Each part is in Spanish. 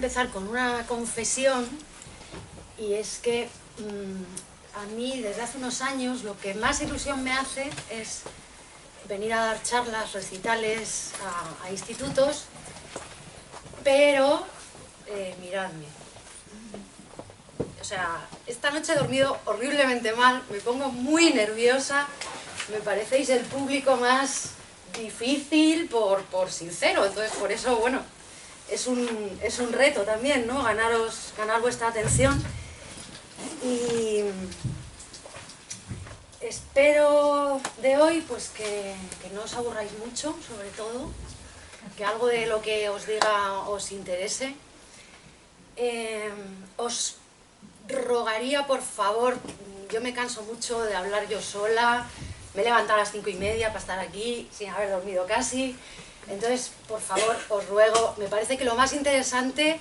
empezar con una confesión, y es que a mí desde hace unos años lo que más ilusión me hace es venir a dar charlas, recitales a institutos, pero miradme. O sea, esta noche he dormido horriblemente mal, me pongo muy nerviosa, me parecéis el público más difícil por sincero, entonces por eso, bueno, es un reto también, ¿no? Ganar vuestra atención. Y espero de hoy pues que no os aburráis mucho, sobre todo, que algo de lo que os diga os interese. Os rogaría, por favor, yo me canso mucho de hablar yo sola, me he levantado a las 5:30 para estar aquí sin haber dormido casi, entonces, por favor, os ruego, me parece que lo más interesante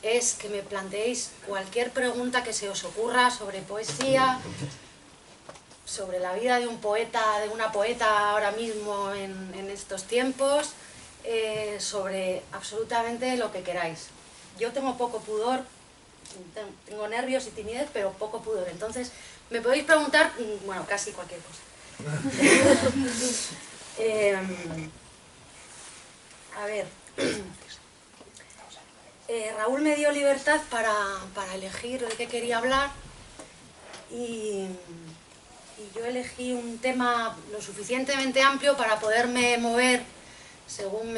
es que me planteéis cualquier pregunta que se os ocurra sobre poesía, sobre la vida de un poeta, de una poeta ahora mismo en estos tiempos, sobre absolutamente lo que queráis. Yo tengo poco pudor, tengo nervios y timidez, pero poco pudor, entonces me podéis preguntar, bueno, casi cualquier cosa. A ver, Raúl me dio libertad para elegir de qué quería hablar y yo elegí un tema lo suficientemente amplio para poderme mover según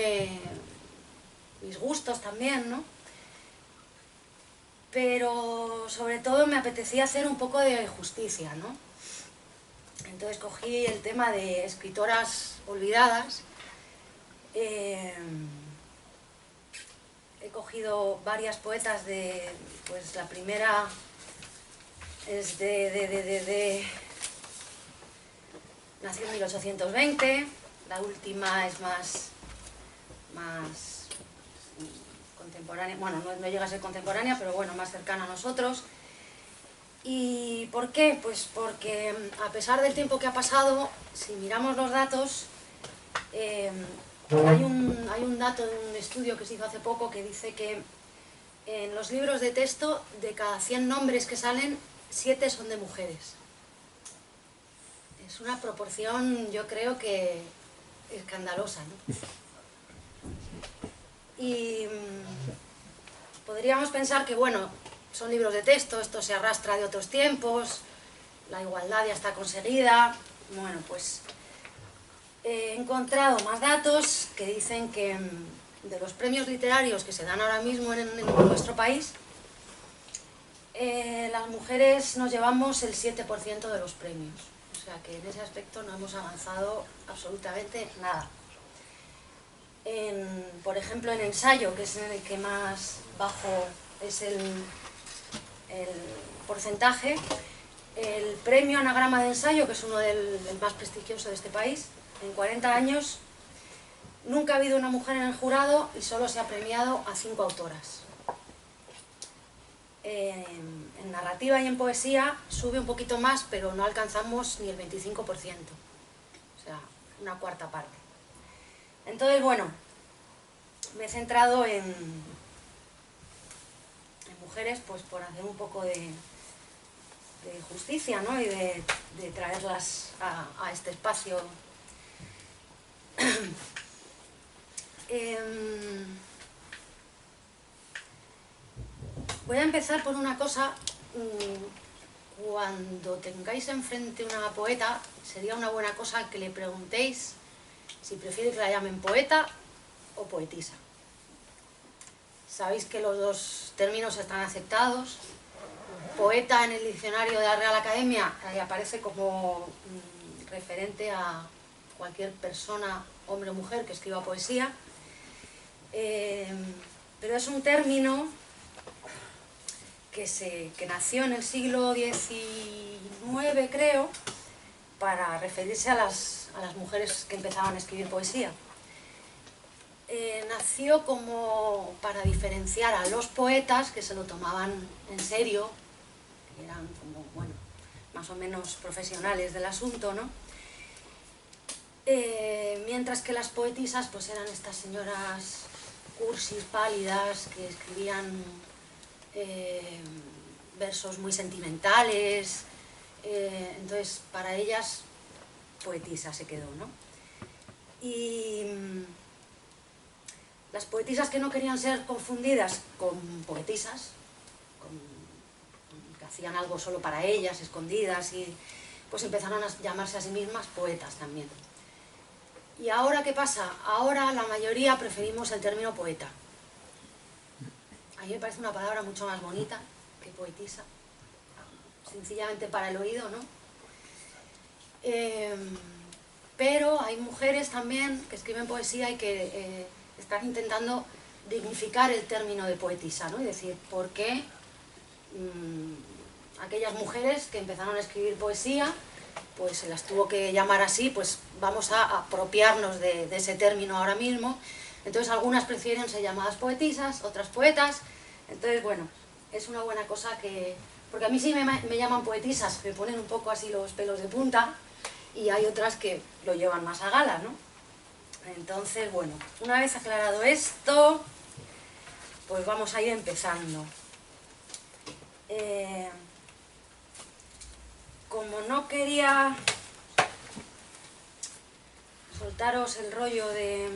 mis gustos también, ¿no? Pero sobre todo me apetecía hacer un poco de justicia, ¿no? Entonces cogí el tema de escritoras olvidadas. He cogido varias poetas pues la primera es nació en 1820, la última es más contemporánea, bueno, no llega a ser contemporánea, pero bueno, más cercana a nosotros. ¿Y por qué? Pues porque a pesar del tiempo que ha pasado, si miramos los datos, hay un dato de un estudio que se hizo hace poco que dice que en los libros de texto, de cada 100 nombres que salen, 7 son de mujeres. Es una proporción, yo creo que escandalosa, ¿no? Y podríamos pensar que, bueno, son libros de texto, esto se arrastra de otros tiempos, la igualdad ya está conseguida. Bueno, pues he encontrado más datos que dicen que de los premios literarios que se dan ahora mismo en nuestro país, las mujeres nos llevamos el 7% de los premios. O sea que en ese aspecto no hemos avanzado absolutamente nada. Por ejemplo, en ensayo, que es en el que más bajo es el porcentaje, el premio Anagrama de Ensayo, que es uno del más prestigioso de este país, en 40 años nunca ha habido una mujer en el jurado y solo se ha premiado a 5 autoras. En narrativa y en poesía sube un poquito más, pero no alcanzamos ni el 25%, o sea, una cuarta parte. Entonces, bueno, me he centrado en mujeres, pues por hacer un poco de justicia, ¿no? Y de traerlas a este espacio. Voy a empezar por una cosa. Cuando tengáis enfrente una poeta, sería una buena cosa que le preguntéis si prefiere que la llamen poeta o poetisa. Sabéis que los dos términos están aceptados. Poeta en el diccionario de la Real Academia aparece como referente a cualquier persona, hombre o mujer, que escriba poesía. Pero es un término que nació en el siglo XIX, creo, para referirse a las mujeres que empezaban a escribir poesía. Nació como para diferenciar a los poetas, que se lo tomaban en serio, que eran como, bueno, más o menos profesionales del asunto, ¿no? Mientras que las poetisas pues eran estas señoras cursis, pálidas, que escribían versos muy sentimentales, entonces para ellas poetisa se quedó, ¿no? Y las poetisas que no querían ser confundidas con poetisas, que hacían algo solo para ellas, escondidas, y pues empezaron a llamarse a sí mismas poetas también. ¿Y ahora qué pasa? Ahora la mayoría preferimos el término poeta. A mí me parece una palabra mucho más bonita que poetisa, sencillamente para el oído, ¿no? Pero hay mujeres también que escriben poesía y que están intentando dignificar el término de poetisa, ¿no? Y decir, ¿por qué aquellas mujeres que empezaron a escribir poesía, pues se las tuvo que llamar así, pues vamos a apropiarnos de ese término ahora mismo? Entonces algunas prefieren ser llamadas poetisas, otras poetas. Entonces, bueno, es una buena cosa que... Porque a mí sí me llaman poetisas, me ponen un poco así los pelos de punta, y hay otras que lo llevan más a gala, ¿no? Entonces, bueno, una vez aclarado esto, pues vamos a ir empezando. Como no quería soltaros el rollo de...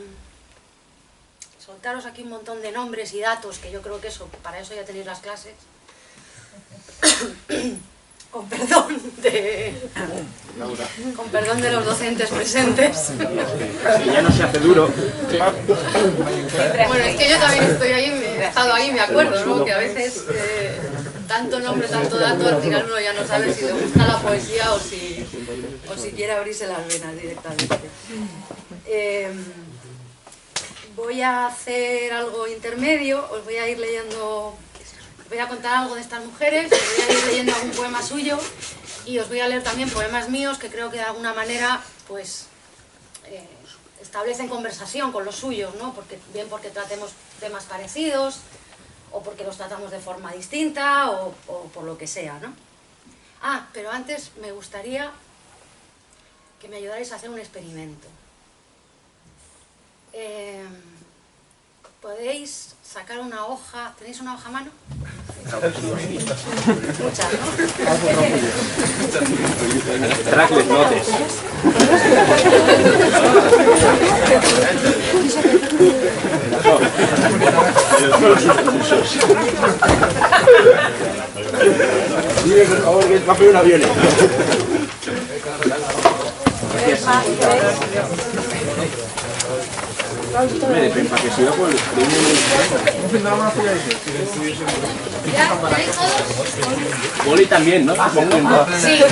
soltaros aquí un montón de nombres y datos, que yo creo que eso, para eso ya tenéis las clases. Con perdón de los docentes presentes. Que ya no se hace duro. Bueno, es que yo también estoy ahí, he estado ahí, me acuerdo, ¿no? Que a veces tanto nombre, tanto dato, al final uno ya no sabe si le gusta la poesía o si quiere abrirse las venas directamente. Voy a hacer algo intermedio, os voy a ir leyendo... Voy a contar algo de estas mujeres, os voy a ir leyendo algún poema suyo y os voy a leer también poemas míos que creo que de alguna manera pues establecen conversación con los suyos, ¿no? Bien porque tratemos temas parecidos o porque los tratamos de forma distinta o por lo que sea, ¿no? Ah, pero antes me gustaría que me ayudarais a hacer un experimento. Podéis sacar una hoja, ¿tenéis una hoja a mano? Muchas, ¿no? Trackless notes. Dile por favor que va a pedir un avión. Para que siga por el boli también, ¿no? Sí.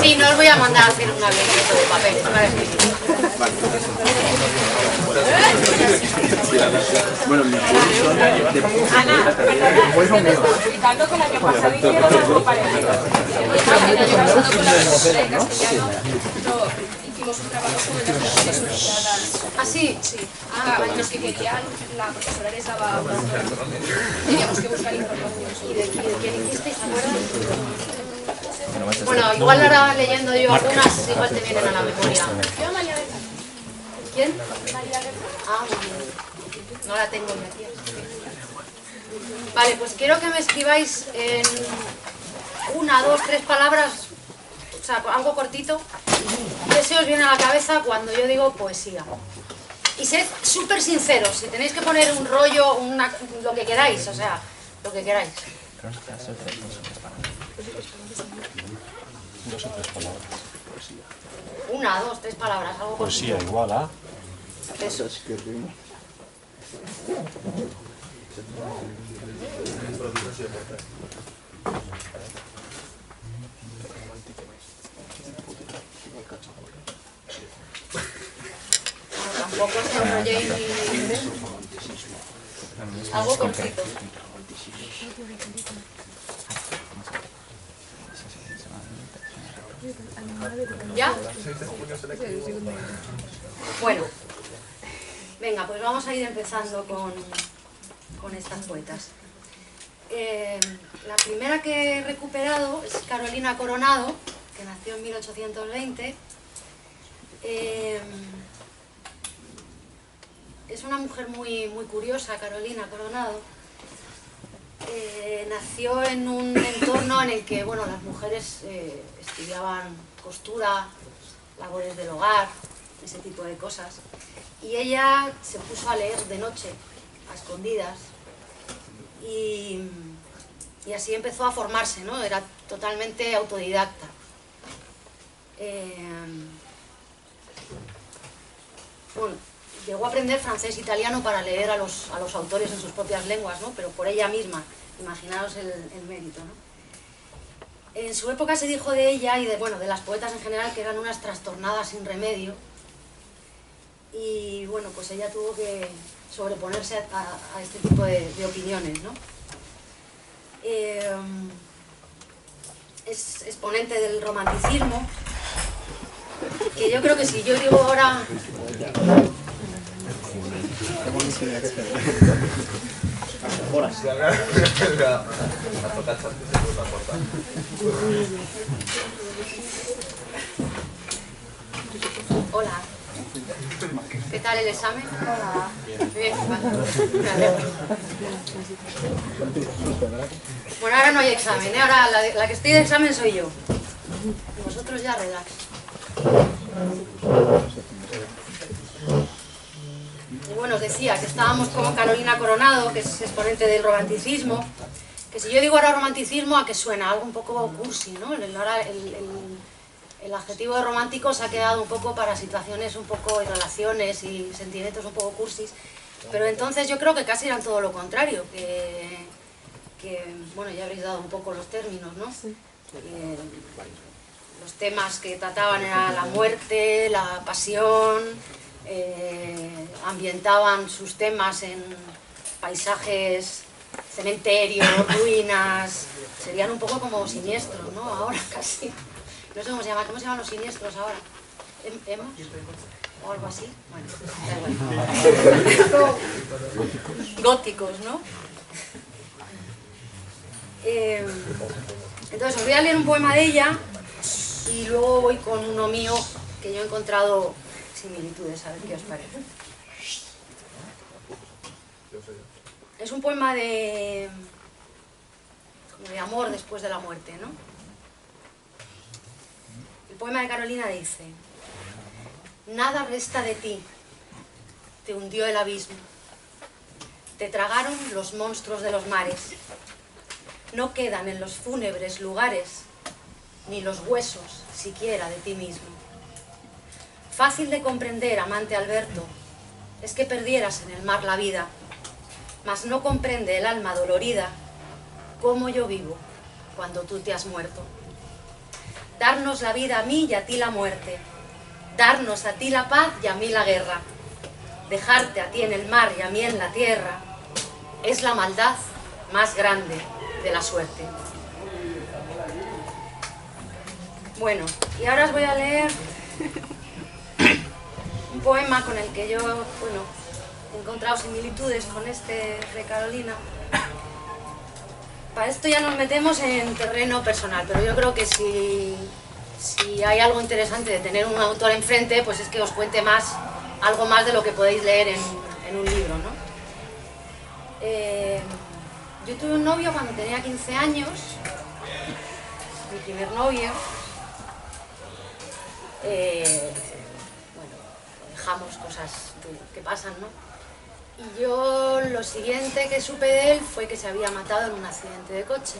Sí, no os voy a mandar a hacer una avioneta de papeles para escribir. Bueno, mi Ana, perdona, te estoy explicando que el año pasado hicieron algo parecido. El año pasado con la profesora de castellano hicimos un trabajo sobre las mujeres orientadas. ¿Ah, sí? Sí. Los que querían, la profesora les daba una... Teníamos que buscar información. ¿Y de quién hicisteis? Bueno, igual ahora leyendo yo algunas, igual te vienen a la memoria. ¿Quién? Ah, muy bien. No la tengo ni aquí. Vale, pues quiero que me escribáis en 1, 2, 3 palabras, o sea, algo cortito, qué se os viene a la cabeza cuando yo digo poesía. Y sed súper sinceros, si tenéis que poner un rollo, lo que queráis, o sea, lo que queráis. 2 o 3 palabras. 1, 2, 3 palabras, algo Poesía cortito. igual a... Eso. Tampoco os enrolléis ni... Algo cortito. ¿Ya? Bueno, venga, pues vamos a ir empezando con estas poetas. La primera que he recuperado es Carolina Coronado, que nació en 1820. es una mujer muy curiosa, Carolina Coronado. Nació en un entorno en el que, bueno, las mujeres estudiaban costura, labores del hogar, ese tipo de cosas. Y ella se puso a leer de noche, a escondidas, y así empezó a formarse, ¿no? Era totalmente autodidacta. Bueno, llegó a aprender francés e italiano para leer a los autores en sus propias lenguas, ¿no? Pero por ella misma, imaginaos el mérito, ¿no? En su época se dijo de ella y de las poetas en general que eran unas trastornadas sin remedio, y bueno, pues ella tuvo que sobreponerse a este tipo de opiniones, ¿no? Es exponente del romanticismo, que yo creo que si yo digo ahora... Hola. ¿Qué tal el examen? Hola. Bien, vale. Bueno, ahora no hay examen, ¿eh? Ahora la que estoy de examen soy yo. Y vosotros ya relax. Y bueno, os decía que estábamos con Carolina Coronado, que es exponente del romanticismo, que si yo digo ahora romanticismo, ¿a qué suena? Algo un poco cursi, ¿no? Ahora el adjetivo de romántico se ha quedado un poco para situaciones un poco, y relaciones y sentimientos un poco cursis, pero entonces yo creo que casi eran todo lo contrario, que bueno, ya habréis dado un poco los términos, ¿no? Sí. Los temas que trataban eran la muerte, la pasión, ambientaban sus temas en paisajes, cementerios, ruinas, serían un poco como siniestros, ¿no? Ahora casi. No sé cómo se llaman los siniestros ahora. ¿Hemos? ¿O algo así? Bueno, da igual. Góticos, ¿no? Entonces os voy a leer un poema de ella y luego voy con uno mío que yo he encontrado similitudes, a ver qué os parece. Es un poema de amor después de la muerte, ¿no? El poema de Carolina dice: nada resta de ti, te hundió el abismo, te tragaron los monstruos de los mares, no quedan en los fúnebres lugares ni los huesos siquiera de ti mismo. Fácil de comprender, amante Alberto, es que perdieras en el mar la vida, mas no comprende el alma dolorida cómo yo vivo cuando tú te has muerto. Darnos la vida a mí y a ti la muerte, darnos a ti la paz y a mí la guerra, dejarte a ti en el mar y a mí en la tierra, es la maldad más grande de la suerte. Bueno, y ahora os voy a leer un poema con el que yo, bueno, he encontrado similitudes con este de Carolina. Para esto ya nos metemos en terreno personal, pero yo creo que si hay algo interesante de tener un autor enfrente, pues es que os cuente algo más de lo que podéis leer en un libro, ¿no? Yo tuve un novio cuando tenía 15 años, mi primer novio. Bueno, dejamos cosas que pasan, ¿no? Y yo lo siguiente que supe de él fue que se había matado en un accidente de coche.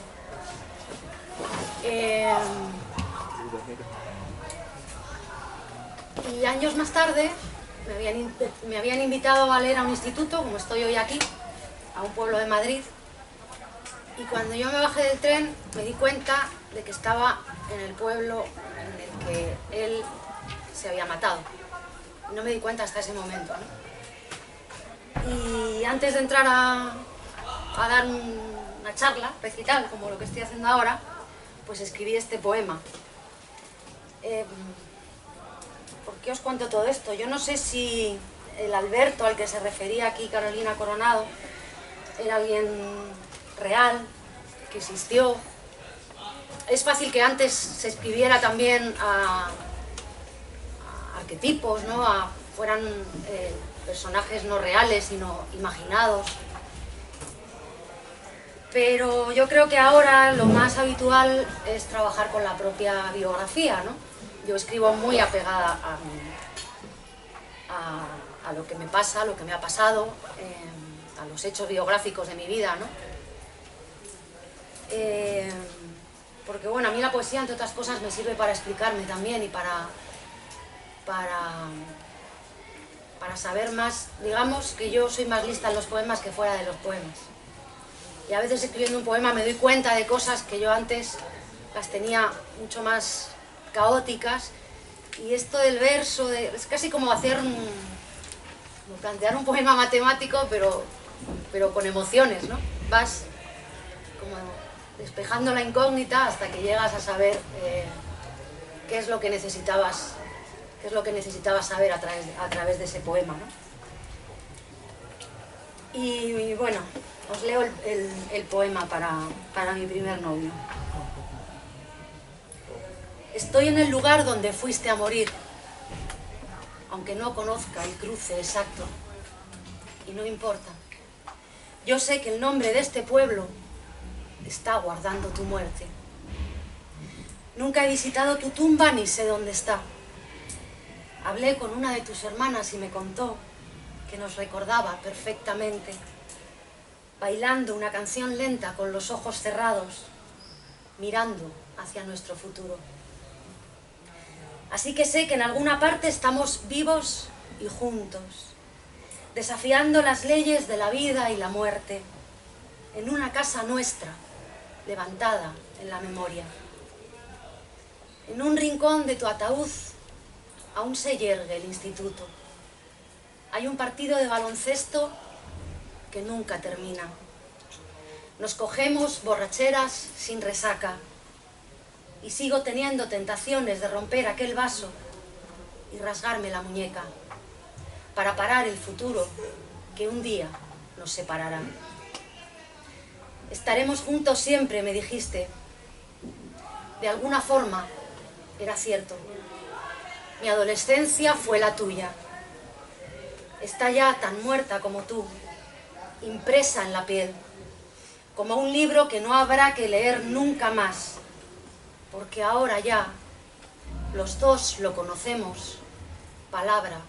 Y años más tarde me habían invitado a leer a un instituto, como estoy hoy aquí, a un pueblo de Madrid. Y cuando yo me bajé del tren me di cuenta de que estaba en el pueblo en el que él se había matado. No me di cuenta hasta ese momento, ¿no? Y antes de entrar a dar una charla, recital, como lo que estoy haciendo ahora, pues escribí este poema. ¿Por qué os cuento todo esto? Yo no sé si el Alberto al que se refería aquí Carolina Coronado era alguien real, que existió. Es fácil que antes se escribiera también a arquetipos, ¿no? Fueran personajes no reales, sino imaginados. Pero yo creo que ahora lo más habitual es trabajar con la propia biografía, ¿no? Yo escribo muy apegada a lo que me pasa, a lo que me ha pasado, a los hechos biográficos de mi vida, ¿no? Porque bueno, a mí la poesía, entre otras cosas, me sirve para explicarme también y para saber más. Digamos que yo soy más lista en los poemas que fuera de los poemas. Y a veces escribiendo un poema me doy cuenta de cosas que yo antes las tenía mucho más caóticas. Y esto del verso, es casi como como plantear un poema matemático, pero con emociones, ¿no? Vas como despejando la incógnita hasta que llegas a saber qué es lo que necesitabas saber a través de ese poema, ¿no? Y bueno, os leo el poema para mi primer novio. Estoy en el lugar donde fuiste a morir, aunque no conozca el cruce exacto, y no importa. Yo sé que el nombre de este pueblo está guardando tu muerte. Nunca he visitado tu tumba ni sé dónde está. Hablé con una de tus hermanas y me contó que nos recordaba perfectamente, bailando una canción lenta con los ojos cerrados, mirando hacia nuestro futuro. Así que sé que en alguna parte estamos vivos y juntos, desafiando las leyes de la vida y la muerte, en una casa nuestra, levantada en la memoria. En un rincón de tu ataúd aún se yergue el instituto. Hay un partido de baloncesto que nunca termina. Nos cogemos borracheras sin resaca y sigo teniendo tentaciones de romper aquel vaso y rasgarme la muñeca para parar el futuro que un día nos separará. Estaremos juntos siempre, me dijiste. De alguna forma era cierto. Mi adolescencia fue la tuya. Está ya tan muerta como tú, impresa en la piel, como un libro que no habrá que leer nunca más, porque ahora ya los dos lo conocemos, palabra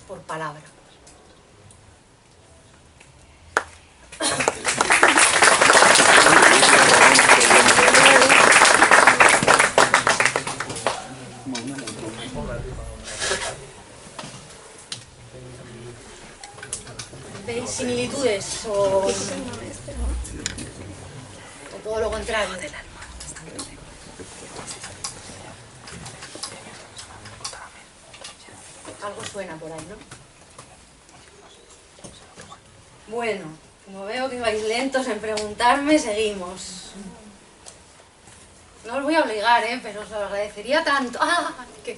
por palabra. ¿Veis similitudes o todo lo contrario? Algo suena por ahí, ¿no? Bueno, como veo que vais lentos en preguntarme, seguimos. No os voy a obligar, pero os lo agradecería tanto. ¡Ah!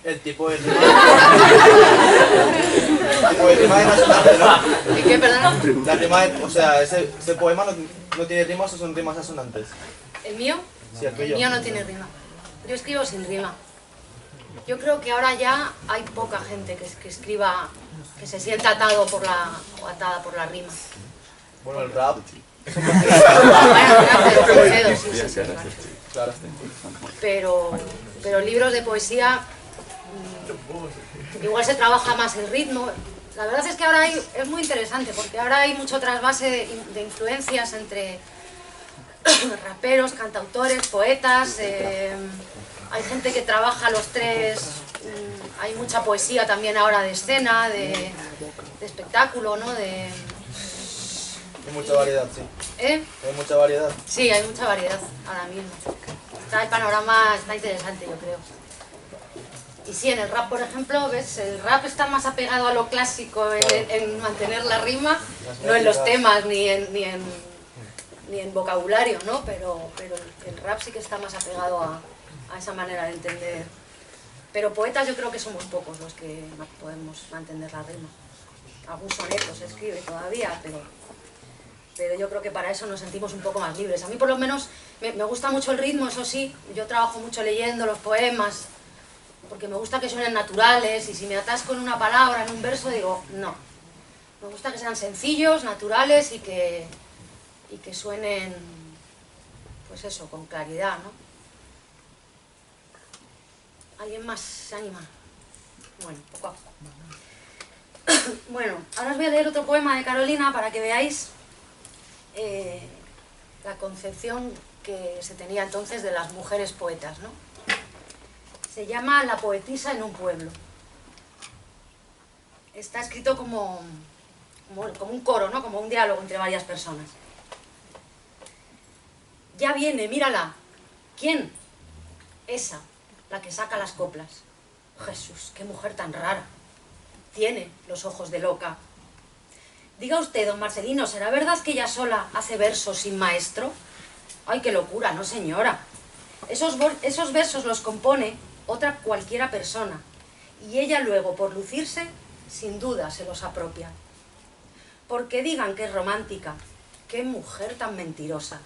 El tipo de rima. El tipo de rima es asonante, ¿no? ¿Y qué, perdona? La rima, o sea, ese poema no tiene rimas o son rimas asonantes. ¿El mío? Sí, el tuyo. El mío no tiene rima. Yo escribo sin rima. Yo creo que ahora ya hay poca gente que escriba, que se sienta atado o atada por la rima. Bueno, el rap. Bueno, sí, Claro. pero libros de poesía, igual se trabaja más el ritmo. La verdad es que ahora es muy interesante, porque ahora hay mucho trasvase de influencias entre raperos, cantautores, poetas. Hay gente que trabaja los tres. Hay mucha poesía también ahora de escena, de espectáculo, ¿no? Hay mucha variedad, sí. ¿Eh? Hay mucha variedad. Sí, hay mucha variedad ahora mismo. El panorama está interesante, yo creo. Y sí, en el rap, por ejemplo, ¿ves? El rap está más apegado a lo clásico en mantener la rima, no en los temas ni en vocabulario, ¿no? Pero el rap sí que está más apegado a esa manera de entender. Pero poetas yo creo que somos pocos los que podemos mantener la rima. Algún soneto se escribe todavía, pero yo creo que para eso nos sentimos un poco más libres. A mí por lo menos me gusta mucho el ritmo, eso sí. Yo trabajo mucho leyendo los poemas, porque me gusta que suenen naturales, y si me atasco en una palabra, en un verso, digo, no. Me gusta que sean sencillos, naturales y que suenen, pues eso, con claridad, ¿no? ¿Alguien más se anima? Bueno, poco a poco. Bueno, ahora os voy a leer otro poema de Carolina para que veáis la concepción que se tenía entonces de las mujeres poetas, ¿no? Se llama La poetisa en un pueblo. Está escrito como un coro, ¿no? Como un diálogo entre varias personas. Ya viene, mírala. ¿Quién? Esa, la que saca las coplas. Jesús, qué mujer tan rara. Tiene los ojos de loca. Diga usted, don Marcelino, ¿será verdad que ella sola hace versos sin maestro? Ay, qué locura, no señora. Esos versos los compone otra cualquiera persona, y ella luego, por lucirse, sin duda se los apropia. Porque digan que es romántica, qué mujer tan mentirosa.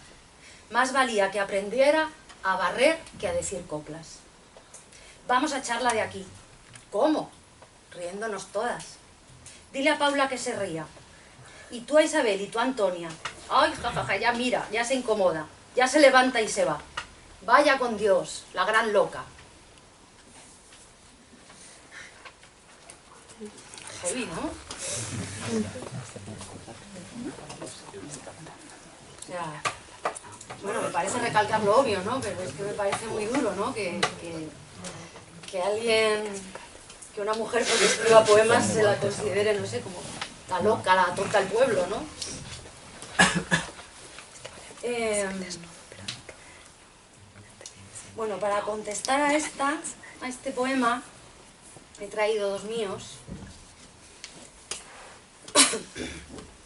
Más valía que aprendiera a barrer que a decir coplas. Vamos a echarla de aquí. ¿Cómo? Riéndonos todas. Dile a Paula que se ría. Y tú a Isabel y tú a Antonia. Ay, jajaja, ya mira, ya se incomoda. Ya se levanta y se va. Vaya con Dios, la gran loca. Heavy, ¿no? O sea, bueno, me parece recalcar lo obvio, ¿no? Pero es que me parece muy duro, ¿no? Que alguien, que una mujer porque escriba poemas se la considere, no sé, como la loca, la tonta del pueblo, ¿no? Bueno, para contestar a este poema, he traído dos míos.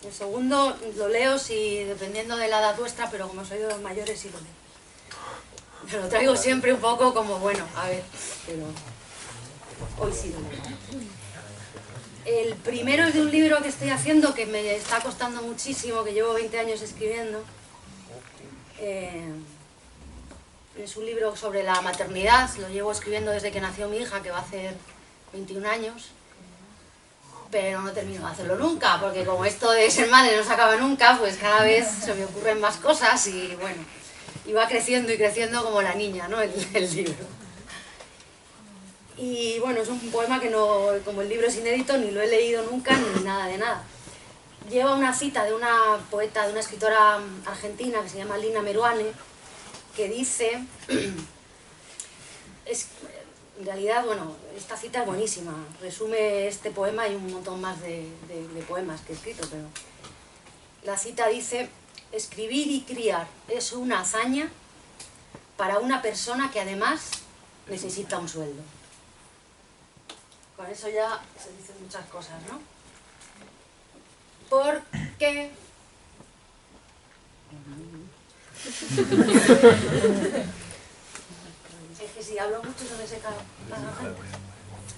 El segundo lo leo dependiendo de la edad vuestra, pero como soy de los mayores sí lo leo. Me lo traigo siempre un poco como, bueno, a ver, pero hoy sí lo leo. El primero es de un libro que estoy haciendo que me está costando muchísimo, que llevo 20 años escribiendo. Es un libro sobre la maternidad, lo llevo escribiendo desde que nació mi hija, que va a hacer 21 años. Pero no termino de hacerlo nunca, porque como esto de ser madre no se acaba nunca, pues cada vez se me ocurren más cosas y bueno, y va creciendo y creciendo como la niña, ¿no? El libro. Y bueno, es un poema que no, como el libro es inédito, ni lo he leído nunca ni nada de nada. Lleva una cita de una poeta, de una escritora argentina que se llama Lina Meruane, que dice... En realidad, bueno, esta cita es buenísima, resume este poema y un montón más de poemas que he escrito, pero la cita dice: escribir y criar es una hazaña para una persona que además necesita un sueldo. Con eso ya se dicen muchas cosas, ¿no? Porque... Es que si hablo mucho se me seca la garganta.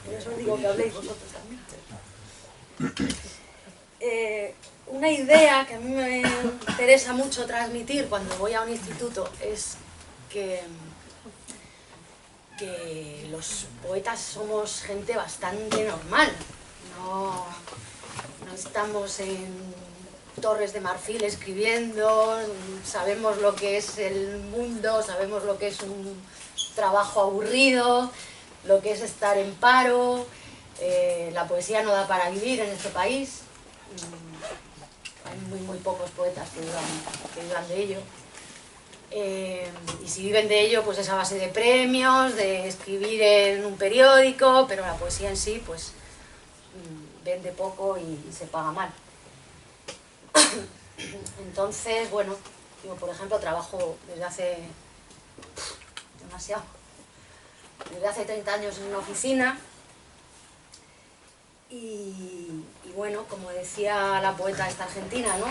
Por eso os digo que habléis vosotros también. Una idea que a mí me interesa mucho transmitir cuando voy a un instituto es que los poetas somos gente bastante normal. No estamos en Torres de Marfil escribiendo, sabemos lo que es el mundo, sabemos lo que es un trabajo aburrido, lo que es estar en paro. La poesía no da para vivir en este país. Hay muy pocos poetas que vivan de ello. Y si viven de ello, pues es a base de premios, de escribir en un periódico, pero la poesía en sí, pues vende poco y se paga mal. Entonces, bueno, yo por ejemplo trabajo desde hace desde hace 30 años en una oficina y bueno, como decía la poeta esta argentina, ¿no?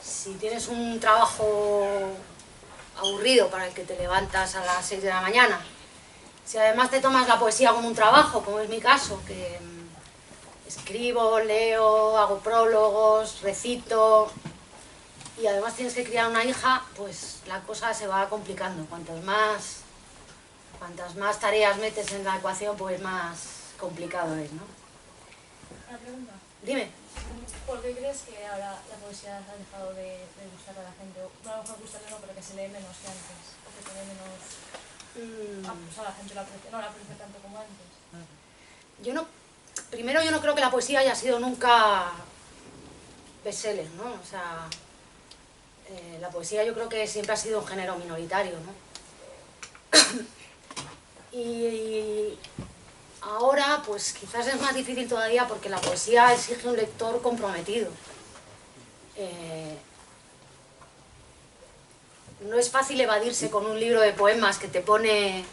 Si tienes un trabajo aburrido para el que te levantas a las 6 de la mañana, si además te tomas la poesía como un trabajo, como es mi caso, que escribo, leo, hago prólogos, recito y además tienes que criar una hija, pues la cosa se va complicando. Cuantas más tareas metes en la ecuación, pues más complicado es, ¿no? Una pregunta. Dime. ¿Por qué crees que ahora la poesía ha dejado de gustar a la gente? O, no, a lo mejor gustarle no, pero que se lee menos que antes. O que se lee menos... o sea, la gente no la aprecia tanto como antes. Primero, yo no creo que la poesía haya sido nunca bestseller, ¿no? O sea, la poesía yo creo que siempre ha sido un género minoritario, ¿no? Y ahora, pues quizás es más difícil todavía porque la poesía exige un lector comprometido. No es fácil evadirse con un libro de poemas que te pone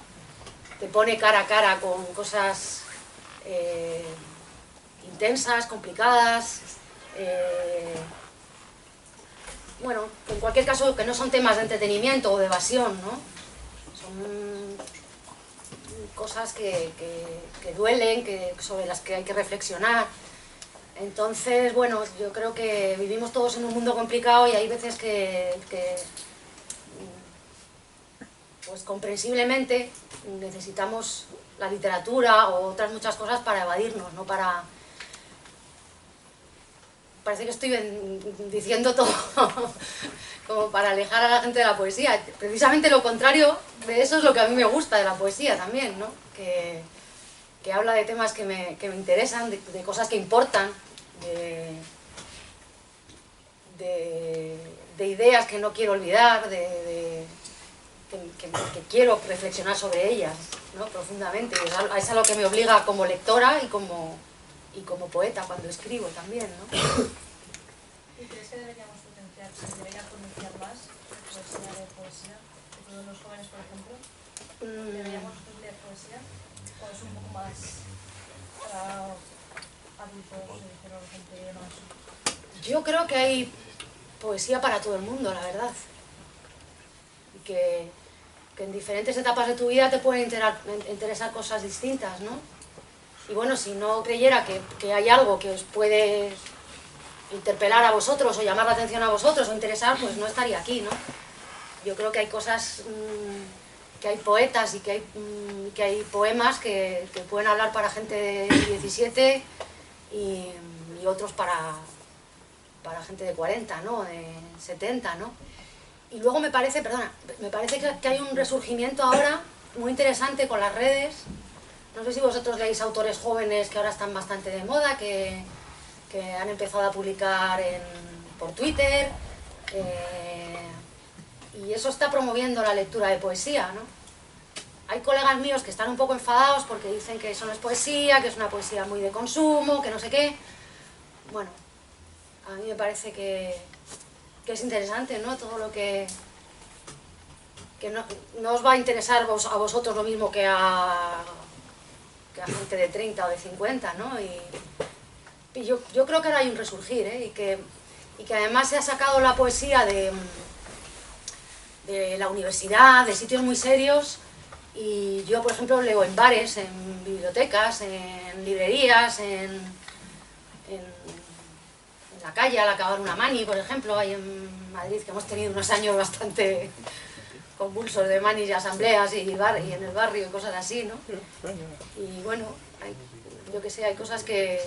cara a cara con cosas intensas, complicadas. Bueno, en cualquier caso, que no son temas de entretenimiento o de evasión, ¿no? Son cosas que duelen, sobre las que hay que reflexionar. Entonces, bueno, yo creo que vivimos todos en un mundo complicado y hay veces que pues comprensiblemente necesitamos la literatura o otras muchas cosas para evadirnos, no para... Parece que estoy diciendo todo como para alejar a la gente de la poesía. Precisamente lo contrario de eso es lo que a mí me gusta de la poesía también, ¿no? Que habla de temas que me interesan, de cosas que importan, de ideas que no quiero olvidar, que quiero reflexionar sobre ellas, ¿no? Profundamente. Es a lo que me obliga como lectora y como poeta cuando escribo también, ¿no? ¿Y crees que deberíamos potenciar más la poesía de todos los jóvenes, por ejemplo? ¿Deberíamos leer poesía? ¿O es un poco más para adultos, pero gente más? Yo creo que hay poesía para todo el mundo, la verdad. Y que en diferentes etapas de tu vida te pueden interesar cosas distintas, ¿no? Y bueno, si no creyera que hay algo que os puede interpelar a vosotros o llamar la atención a vosotros o interesar, pues no estaría aquí, ¿no? Yo creo que hay cosas, que hay poetas y que hay poemas que pueden hablar para gente de 17 y otros para gente de 40, ¿no? De 70, ¿no? Y luego me parece que hay un resurgimiento ahora muy interesante con las redes. No sé si vosotros leéis autores jóvenes que ahora están bastante de moda, que han empezado a publicar por Twitter, y eso está promoviendo la lectura de poesía, ¿no? Hay colegas míos que están un poco enfadados porque dicen que eso no es poesía, que es una poesía muy de consumo, que no sé qué. Bueno, a mí me parece que es interesante, ¿no? Todo lo que no os va a interesar a vosotros lo mismo que a gente de 30 o de 50, ¿no? Y yo creo que ahora hay un resurgir, ¿eh? Y que además se ha sacado la poesía de la universidad, de sitios muy serios, y yo, por ejemplo, leo en bares, en bibliotecas, en librerías, en la calle, al acabar una mani, por ejemplo, ahí en Madrid, que hemos tenido unos años bastante convulsos de manis y asambleas y en el barrio y cosas así, ¿no? Y bueno, yo que sé, hay cosas que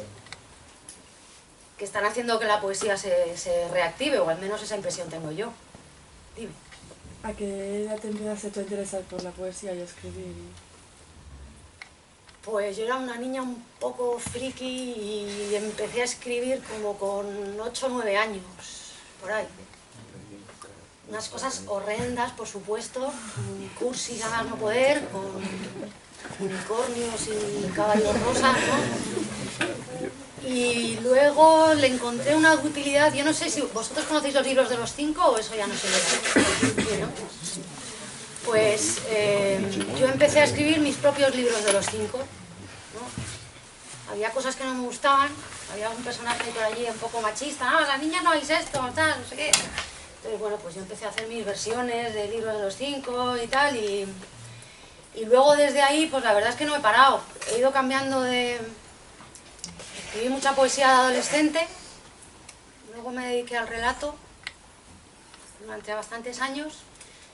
están haciendo que la poesía se reactive, o al menos esa impresión tengo yo. Dime. ¿A qué edad te empezaste a interesar por la poesía y a escribir? Pues yo era una niña un poco friki y empecé a escribir como con 8 o 9 años, por ahí. Unas cosas horrendas, por supuesto, cursis a más no poder, con unicornios y caballos rosas, ¿no? Y luego le encontré una utilidad. Yo no sé si vosotros conocéis los libros de los 5 o eso ya no se ve, ¿no? Pues yo empecé a escribir mis propios libros de los 5, ¿no? Había cosas que no me gustaban, había un personaje por allí un poco machista, las niñas no hacéis esto, tal, no sé qué. Entonces, bueno, pues yo empecé a hacer mis versiones de libros de los 5 y tal, y luego desde ahí, pues la verdad es que no he parado. He ido cambiando de... Escribí mucha poesía de adolescente, luego me dediqué al relato durante bastantes años,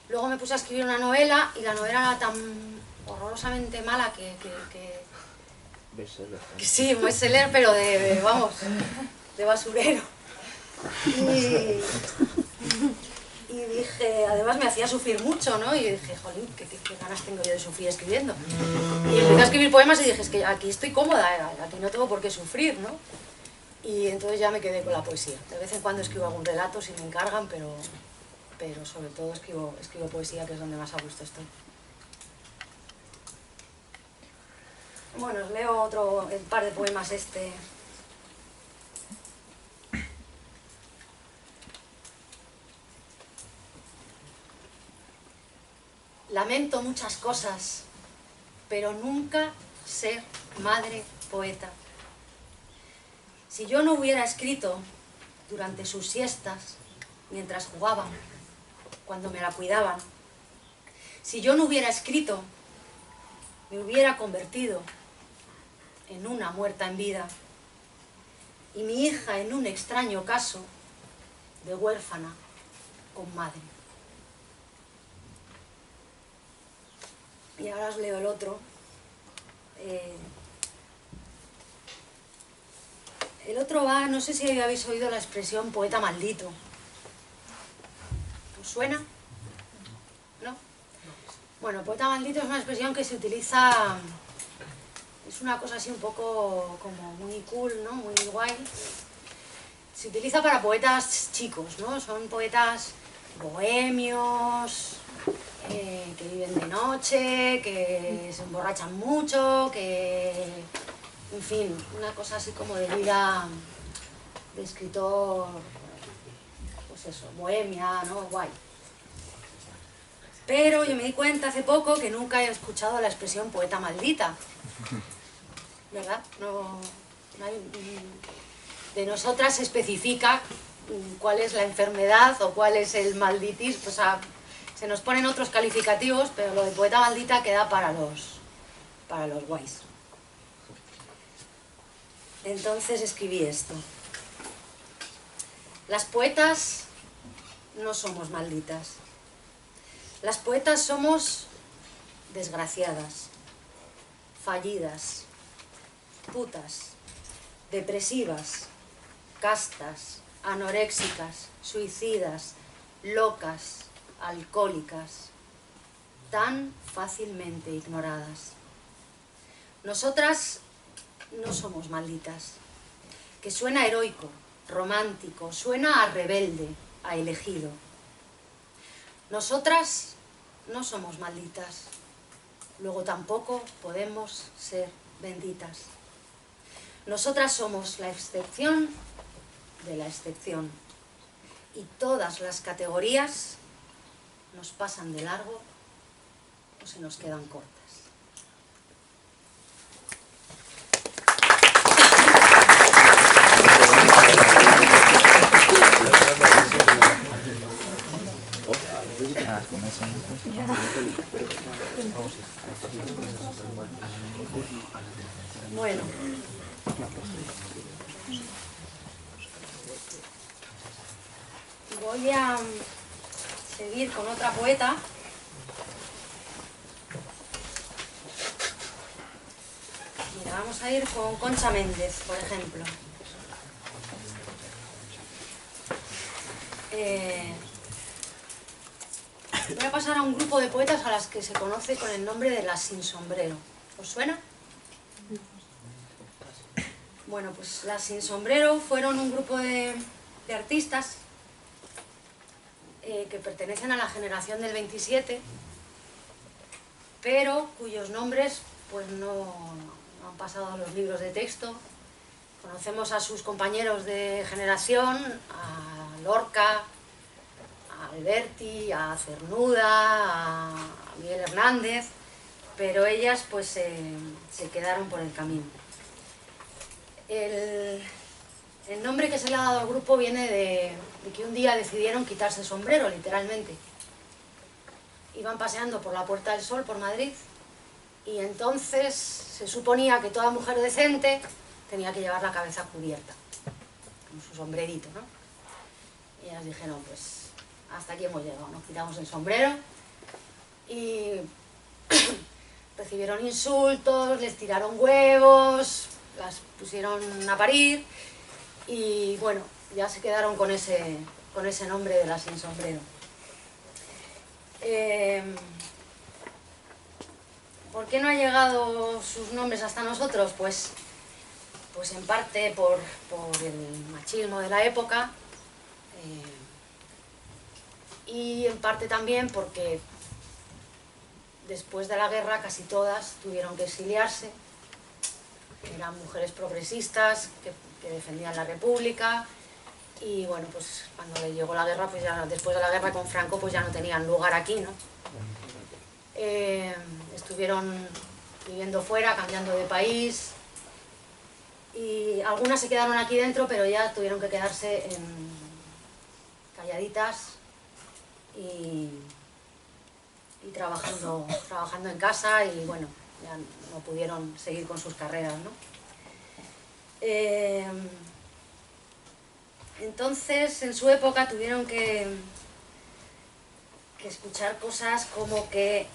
luego me puse a escribir una novela, y la novela era tan horrorosamente mala que Sí, un bestseller, pero vamos, de basurero. Y dije, además me hacía sufrir mucho, ¿no? Y dije, jolín, qué ganas tengo yo de sufrir escribiendo. Y empecé a escribir poemas y dije, es que aquí estoy cómoda, aquí no tengo por qué sufrir, ¿no? Y entonces ya me quedé con la poesía. De vez en cuando escribo algún relato si me encargan, pero sobre todo escribo poesía, que es donde más a gusto estoy. Bueno, os leo el par de poemas este. Lamento muchas cosas, pero nunca ser madre poeta. Si yo no hubiera escrito durante sus siestas, mientras jugaban, cuando me la cuidaban, si yo no hubiera escrito, me hubiera convertido en una muerta en vida, y mi hija en un extraño caso de huérfana con madre. Y ahora os leo el otro. El otro va, no sé si habéis oído la expresión poeta maldito. ¿Os suena? ¿No? Bueno, poeta maldito es una expresión que se utiliza, es una cosa así un poco como muy cool, ¿no? Muy guay. Se utiliza para poetas chicos, ¿no? Son poetas bohemios, que viven de noche, que se emborrachan mucho, que... En fin, una cosa así como de vida de escritor, pues eso, bohemia, ¿no? Guay. Pero yo me di cuenta hace poco que nunca he escuchado la expresión poeta maldita. ¿Verdad? No hay, de nosotras se especifica cuál es la enfermedad o cuál es el malditis, o sea, se nos ponen otros calificativos, pero lo de poeta maldita queda para los guays. Entonces escribí esto. Las poetas no somos malditas. Las poetas somos desgraciadas, fallidas, putas, depresivas, castas, anoréxicas, suicidas, locas, alcohólicas, tan fácilmente ignoradas. Nosotras no somos malditas, que suena heroico, romántico, suena a rebelde, a elegido. Nosotras no somos malditas, luego tampoco podemos ser benditas. Nosotras somos la excepción de la excepción, y todas las categorías nos pasan de largo o se nos quedan cortas. Bueno, voy a seguir con otra poeta. Mira, vamos a ir con Concha Méndez, por ejemplo. Voy a pasar a un grupo de poetas a las que se conoce con el nombre de las sin sombrero. ¿Os suena? Bueno, pues las sin sombrero fueron un grupo de artistas que pertenecen a la generación del 27, pero cuyos nombres pues no han pasado a los libros de texto. Conocemos a sus compañeros de generación, a Lorca, a Alberti, a Cernuda, a Miguel Hernández, pero ellas pues se quedaron por el camino. El nombre que se le ha dado al grupo viene de que un día decidieron quitarse el sombrero, literalmente. Iban paseando por la Puerta del Sol, por Madrid, y entonces se suponía que toda mujer decente tenía que llevar la cabeza cubierta, con su sombrerito, ¿no? Y ellas dijeron, pues hasta aquí hemos llegado, nos quitamos el sombrero. recibieron insultos, les tiraron huevos, las pusieron a parir y bueno, ya se quedaron con ese nombre de las sin sombrero. ¿Por qué no han llegado sus nombres hasta nosotros? Pues en parte por el machismo de la época y en parte también porque después de la guerra casi todas tuvieron que exiliarse. Eran mujeres progresistas que defendían la República y bueno, pues cuando le llegó la guerra, pues ya después de la guerra con Franco, pues ya no tenían lugar aquí, ¿no? Estuvieron viviendo fuera, cambiando de país y algunas se quedaron aquí dentro, pero ya tuvieron que quedarse calladitas y trabajando en casa y bueno, ya no pudieron seguir con sus carreras, ¿no? Entonces, en su época tuvieron que escuchar cosas como que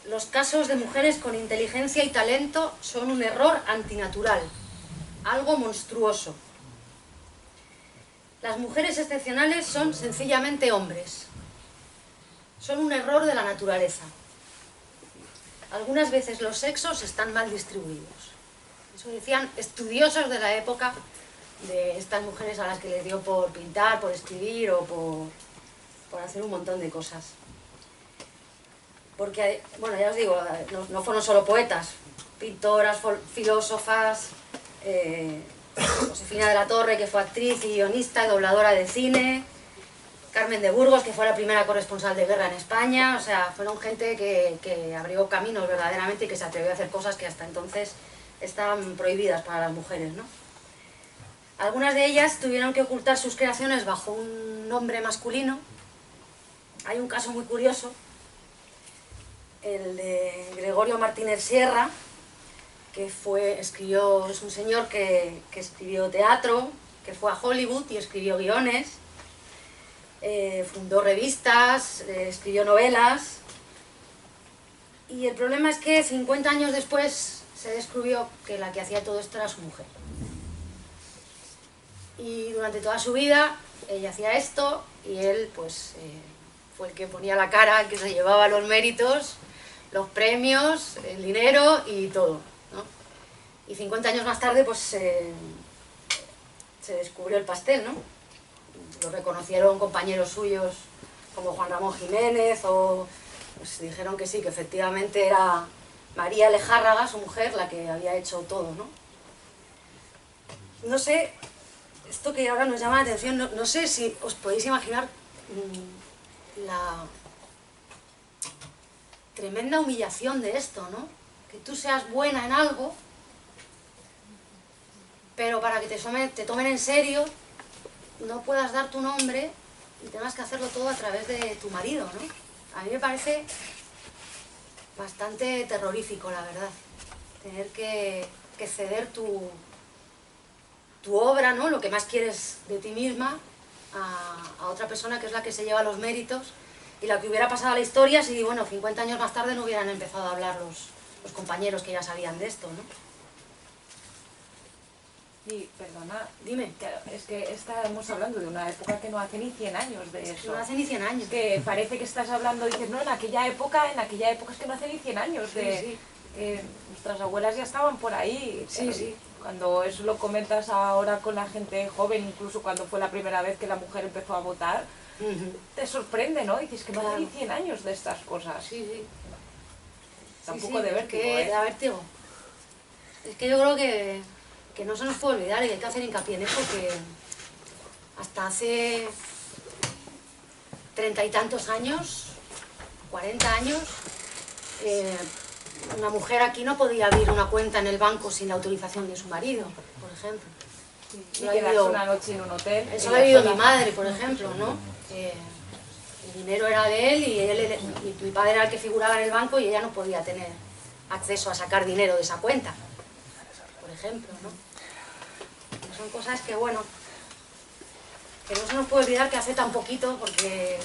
los casos de mujeres con inteligencia y talento son un error antinatural, algo monstruoso. Las mujeres excepcionales son sencillamente hombres. Son un error de la naturaleza. Algunas veces los sexos están mal distribuidos. Eso decían estudiosos de la época, de estas mujeres a las que les dio por pintar, por escribir o por hacer un montón de cosas. Porque, bueno, ya os digo, no fueron solo poetas, pintoras, filósofas, Josefina de la Torre, que fue actriz y guionista y dobladora de cine, Carmen de Burgos, que fue la primera corresponsal de guerra en España, o sea, fueron gente que abrió caminos verdaderamente y que se atrevió a hacer cosas que hasta entonces estaban prohibidas para las mujeres, ¿no? Algunas de ellas tuvieron que ocultar sus creaciones bajo un nombre masculino. Hay un caso muy curioso, el de Gregorio Martínez Sierra, que es un señor que escribió teatro, que fue a Hollywood y escribió guiones, fundó revistas, escribió novelas, y el problema es que 50 años después se descubrió que la que hacía todo esto era su mujer. Y durante toda su vida ella hacía esto y él pues fue el que ponía la cara, el que se llevaba los méritos, los premios, el dinero y todo, ¿no? Y 50 años más tarde pues se descubrió el pastel, ¿no? Lo reconocieron compañeros suyos como Juan Ramón Jiménez o pues dijeron que sí, que efectivamente era María Lejárraga, su mujer, la que había hecho todo, ¿no? No sé, esto que ahora nos llama la atención, no sé si os podéis imaginar la tremenda humillación de esto, ¿no? Que tú seas buena en algo, pero para que te tomen en serio, no puedas dar tu nombre y tengas que hacerlo todo a través de tu marido, ¿no? A mí me parece bastante terrorífico, la verdad, tener que ceder tu obra, ¿no? Lo que más quieres de ti misma, a otra persona que es la que se lleva los méritos y la que hubiera pasado a la historia si, bueno, 50 años más tarde no hubieran empezado a hablar los compañeros que ya sabían de esto, ¿no? Y, perdona, Dime. claro, es que estamos hablando de una época que no hace ni 100 años de eso. No hace ni 100 años. Que parece que estás hablando, dices, no, en aquella época es que no hace ni 100 años. Sí. Nuestras abuelas ya estaban por ahí. Sí, sí. Cuando eso lo comentas ahora con la gente joven, incluso cuando fue la primera vez que la mujer empezó a votar, te sorprende, ¿no? Dices que no hace ni 100 años de estas cosas. Sí, sí. Tampoco de vértigo, Da vértigo. Es que yo creo que no se nos puede olvidar y que hay que hacer hincapié en eso, que hasta hace 30 y tantos años, 40 años, una mujer aquí no podía abrir una cuenta en el banco sin la autorización de su marido, por ejemplo. Y quedarse una noche en un hotel. Eso lo ha vivido mi madre, por ejemplo, ¿no? El dinero era de él y mi padre era el que figuraba en el banco y ella no podía tener acceso a sacar dinero de esa cuenta, por ejemplo, ¿no? Son cosas que, bueno, que no se nos puede olvidar que hace tan poquito, porque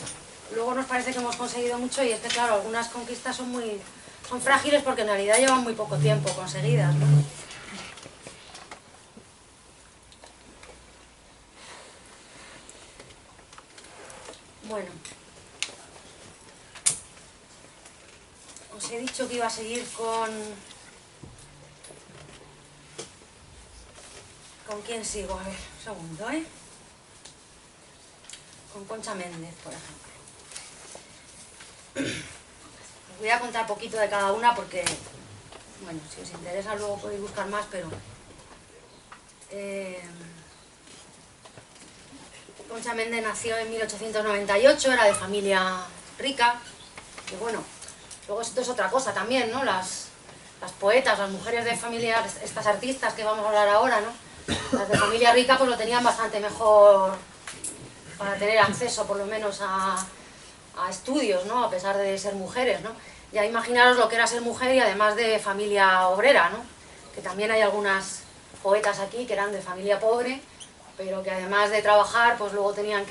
luego nos parece que hemos conseguido mucho y es que, claro, algunas conquistas son frágiles porque en realidad llevan muy poco tiempo conseguidas, ¿no? Bueno, os he dicho que iba a seguir con quién sigo, a ver, un segundo, con Concha Méndez, por ejemplo. Os voy a contar poquito de cada una porque, bueno, si os interesa luego podéis buscar más, pero Concha Méndez nació en 1898, era de familia rica, y bueno, luego esto es otra cosa también, ¿no? Las poetas, las mujeres de familia, estas artistas que vamos a hablar ahora, ¿no? Las de familia rica pues lo tenían bastante mejor para tener acceso por lo menos a estudios, ¿no? A pesar de ser mujeres, ¿no? Ya imaginaros lo que era ser mujer y además de familia obrera, ¿no? Que también hay algunas poetas aquí que eran de familia pobre, pero que además de trabajar pues luego tenían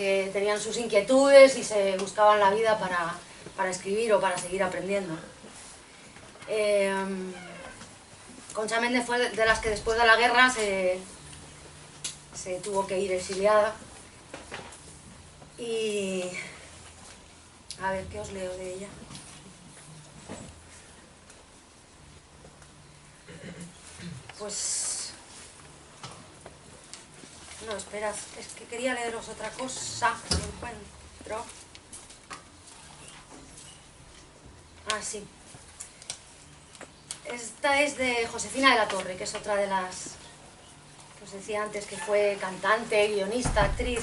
sus inquietudes y se buscaban la vida para escribir o para seguir aprendiendo. Concha Méndez fue de las que después de la guerra se tuvo que ir exiliada. Y a ver, ¿qué os leo de ella? Pues no, esperad, es que quería leeros otra cosa, no encuentro. Ah, sí. Esta es de Josefina de la Torre, que es otra de las que os decía antes, que fue cantante, guionista, actriz,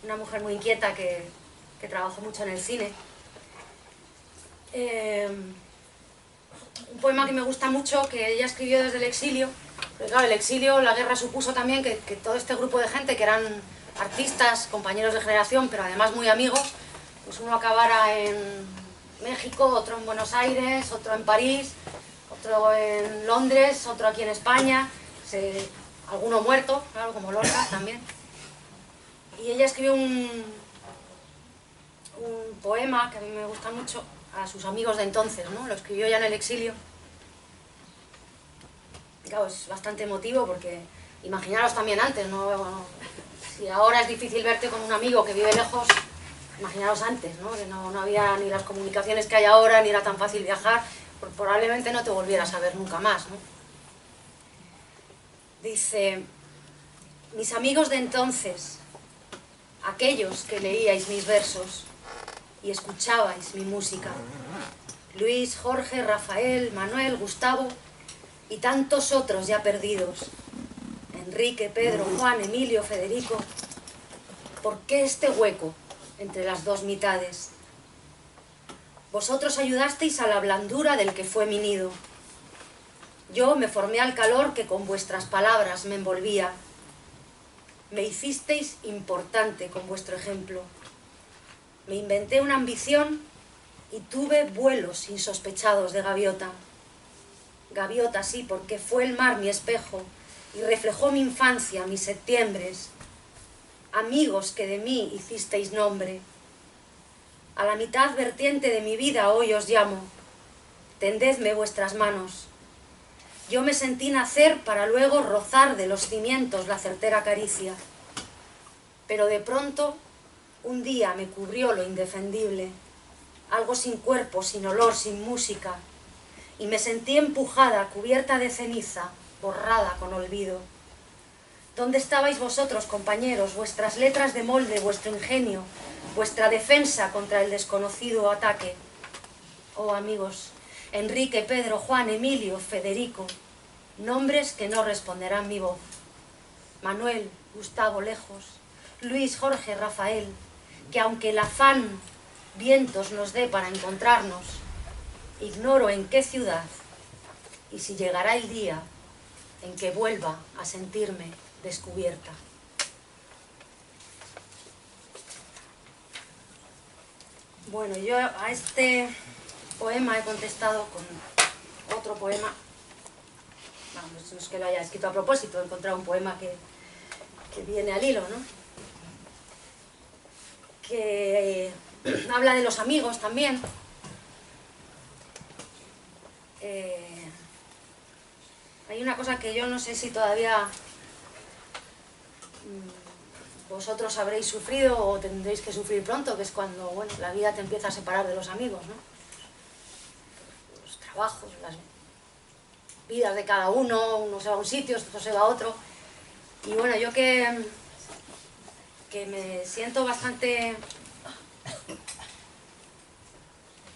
una mujer muy inquieta que trabajó mucho en el cine. Un poema que me gusta mucho, que ella escribió desde el exilio, porque claro, el exilio, la guerra supuso también que todo este grupo de gente, que eran artistas, compañeros de generación, pero además muy amigos, pues uno acabara en México, otro en Buenos Aires, otro en París, otro en Londres, otro aquí en España, alguno muerto, claro, como Lorca también. Y ella escribió un poema que a mí me gusta mucho, a sus amigos de entonces, ¿no? Lo escribió ya en el exilio. Claro, es bastante emotivo porque imaginaros también antes, ¿no? Si ahora es difícil verte con un amigo que vive lejos, imaginaros antes, ¿no? Que no había ni las comunicaciones que hay ahora, ni era tan fácil viajar, probablemente no te volvieras a ver nunca más, ¿no? Dice: mis amigos de entonces, aquellos que leíais mis versos y escuchabais mi música, Luis, Jorge, Rafael, Manuel, Gustavo y tantos otros ya perdidos, Enrique, Pedro, Juan, Emilio, Federico, ¿por qué este hueco entre las dos mitades? Vosotros ayudasteis a la blandura del que fue mi nido. Yo me formé al calor que con vuestras palabras me envolvía. Me hicisteis importante con vuestro ejemplo. Me inventé una ambición y tuve vuelos insospechados de gaviota. Gaviota, sí, porque fue el mar mi espejo y reflejó mi infancia, mis septiembres. Amigos que de mí hicisteis nombre. A la mitad vertiente de mi vida hoy os llamo. Tendedme vuestras manos. Yo me sentí nacer para luego rozar de los cimientos la certera caricia. Pero de pronto, un día me cubrió lo indefendible, algo sin cuerpo, sin olor, sin música, y me sentí empujada, cubierta de ceniza, borrada con olvido. ¿Dónde estabais vosotros, compañeros, vuestras letras de molde, vuestro ingenio, vuestra defensa contra el desconocido ataque? Oh, amigos, Enrique, Pedro, Juan, Emilio, Federico, nombres que no responderán mi voz. Manuel, Gustavo, lejos, Luis, Jorge, Rafael, que aunque el afán vientos nos dé para encontrarnos, ignoro en qué ciudad y si llegará el día en que vuelva a sentirme descubierta. Bueno, yo a este poema he contestado con otro poema. Vamos, no es que lo haya escrito a propósito, he encontrado un poema que viene al hilo, ¿no? Que habla de los amigos también. Hay una cosa que yo no sé si todavía vosotros habréis sufrido o tendréis que sufrir pronto, que es cuando, bueno, la vida te empieza a separar de los amigos, ¿no? Los trabajos, las vidas de cada uno se va a un sitio, otro se va a otro. Y bueno, yo que me siento bastante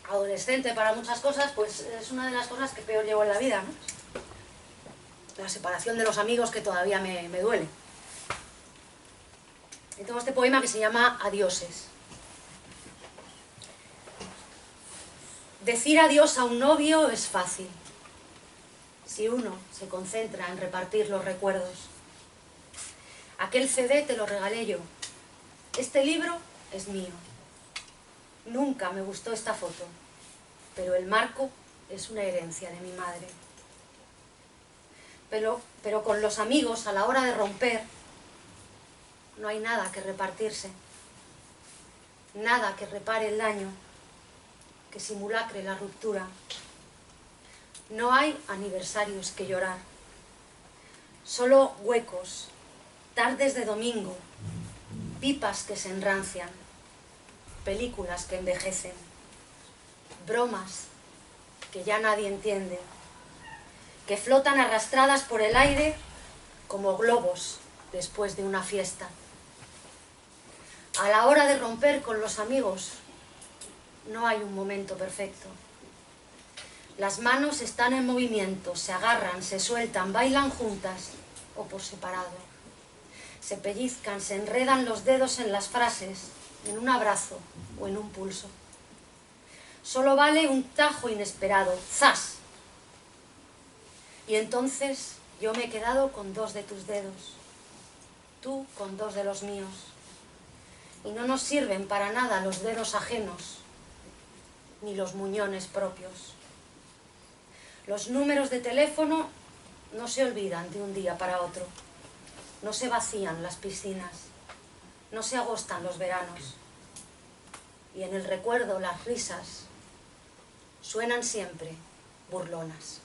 adolescente para muchas cosas, pues es una de las cosas que peor llevo en la vida, ¿no? La separación de los amigos, que todavía me duele. Y tengo este poema que se llama Adioses. Decir adiós a un novio es fácil, si uno se concentra en repartir los recuerdos. Aquel CD te lo regalé yo. Este libro es mío. Nunca me gustó esta foto, pero el marco es una herencia de mi madre. Pero con los amigos, a la hora de romper, no hay nada que repartirse, nada que repare el daño, que simulacre la ruptura. No hay aniversarios que llorar, solo huecos, tardes de domingo, pipas que se enrancian, películas que envejecen, bromas que ya nadie entiende, que flotan arrastradas por el aire como globos después de una fiesta. A la hora de romper con los amigos, no hay un momento perfecto. Las manos están en movimiento, se agarran, se sueltan, bailan juntas o por separado. Se pellizcan, se enredan los dedos en las frases, en un abrazo o en un pulso. Solo vale un tajo inesperado, ¡zas! Y entonces yo me he quedado con 2 de tus dedos, tú con 2 de los míos. Y no nos sirven para nada los dedos ajenos, ni los muñones propios. Los números de teléfono no se olvidan de un día para otro. No se vacían las piscinas, no se agostan los veranos. Y en el recuerdo las risas suenan siempre burlonas.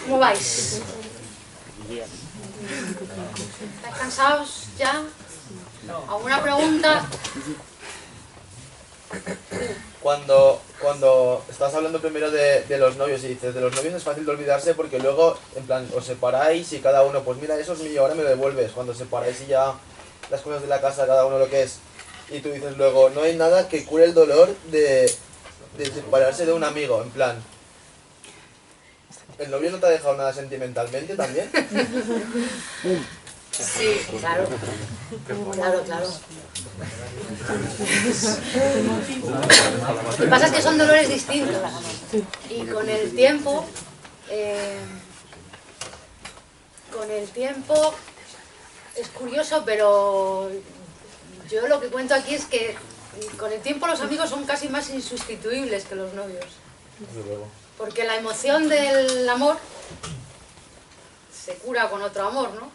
¿Cómo vais? ¿Estáis cansados ya? ¿Alguna pregunta? Cuando estás hablando primero de los novios y dices, de los novios es fácil de olvidarse porque luego, en plan, os separáis y cada uno, pues mira, eso es mío, ahora me lo devuelves. Cuando separáis y ya las cosas de la casa, cada uno lo que es. Y tú dices luego, no hay nada que cure el dolor de separarse de un amigo, en plan. ¿El novio no te ha dejado nada sentimentalmente también? Sí, claro. Claro. Lo que pasa es que son dolores distintos. Y con el tiempo es curioso, pero yo lo que cuento aquí es que con el tiempo los amigos son casi más insustituibles que los novios. Porque la emoción del amor se cura con otro amor, ¿no?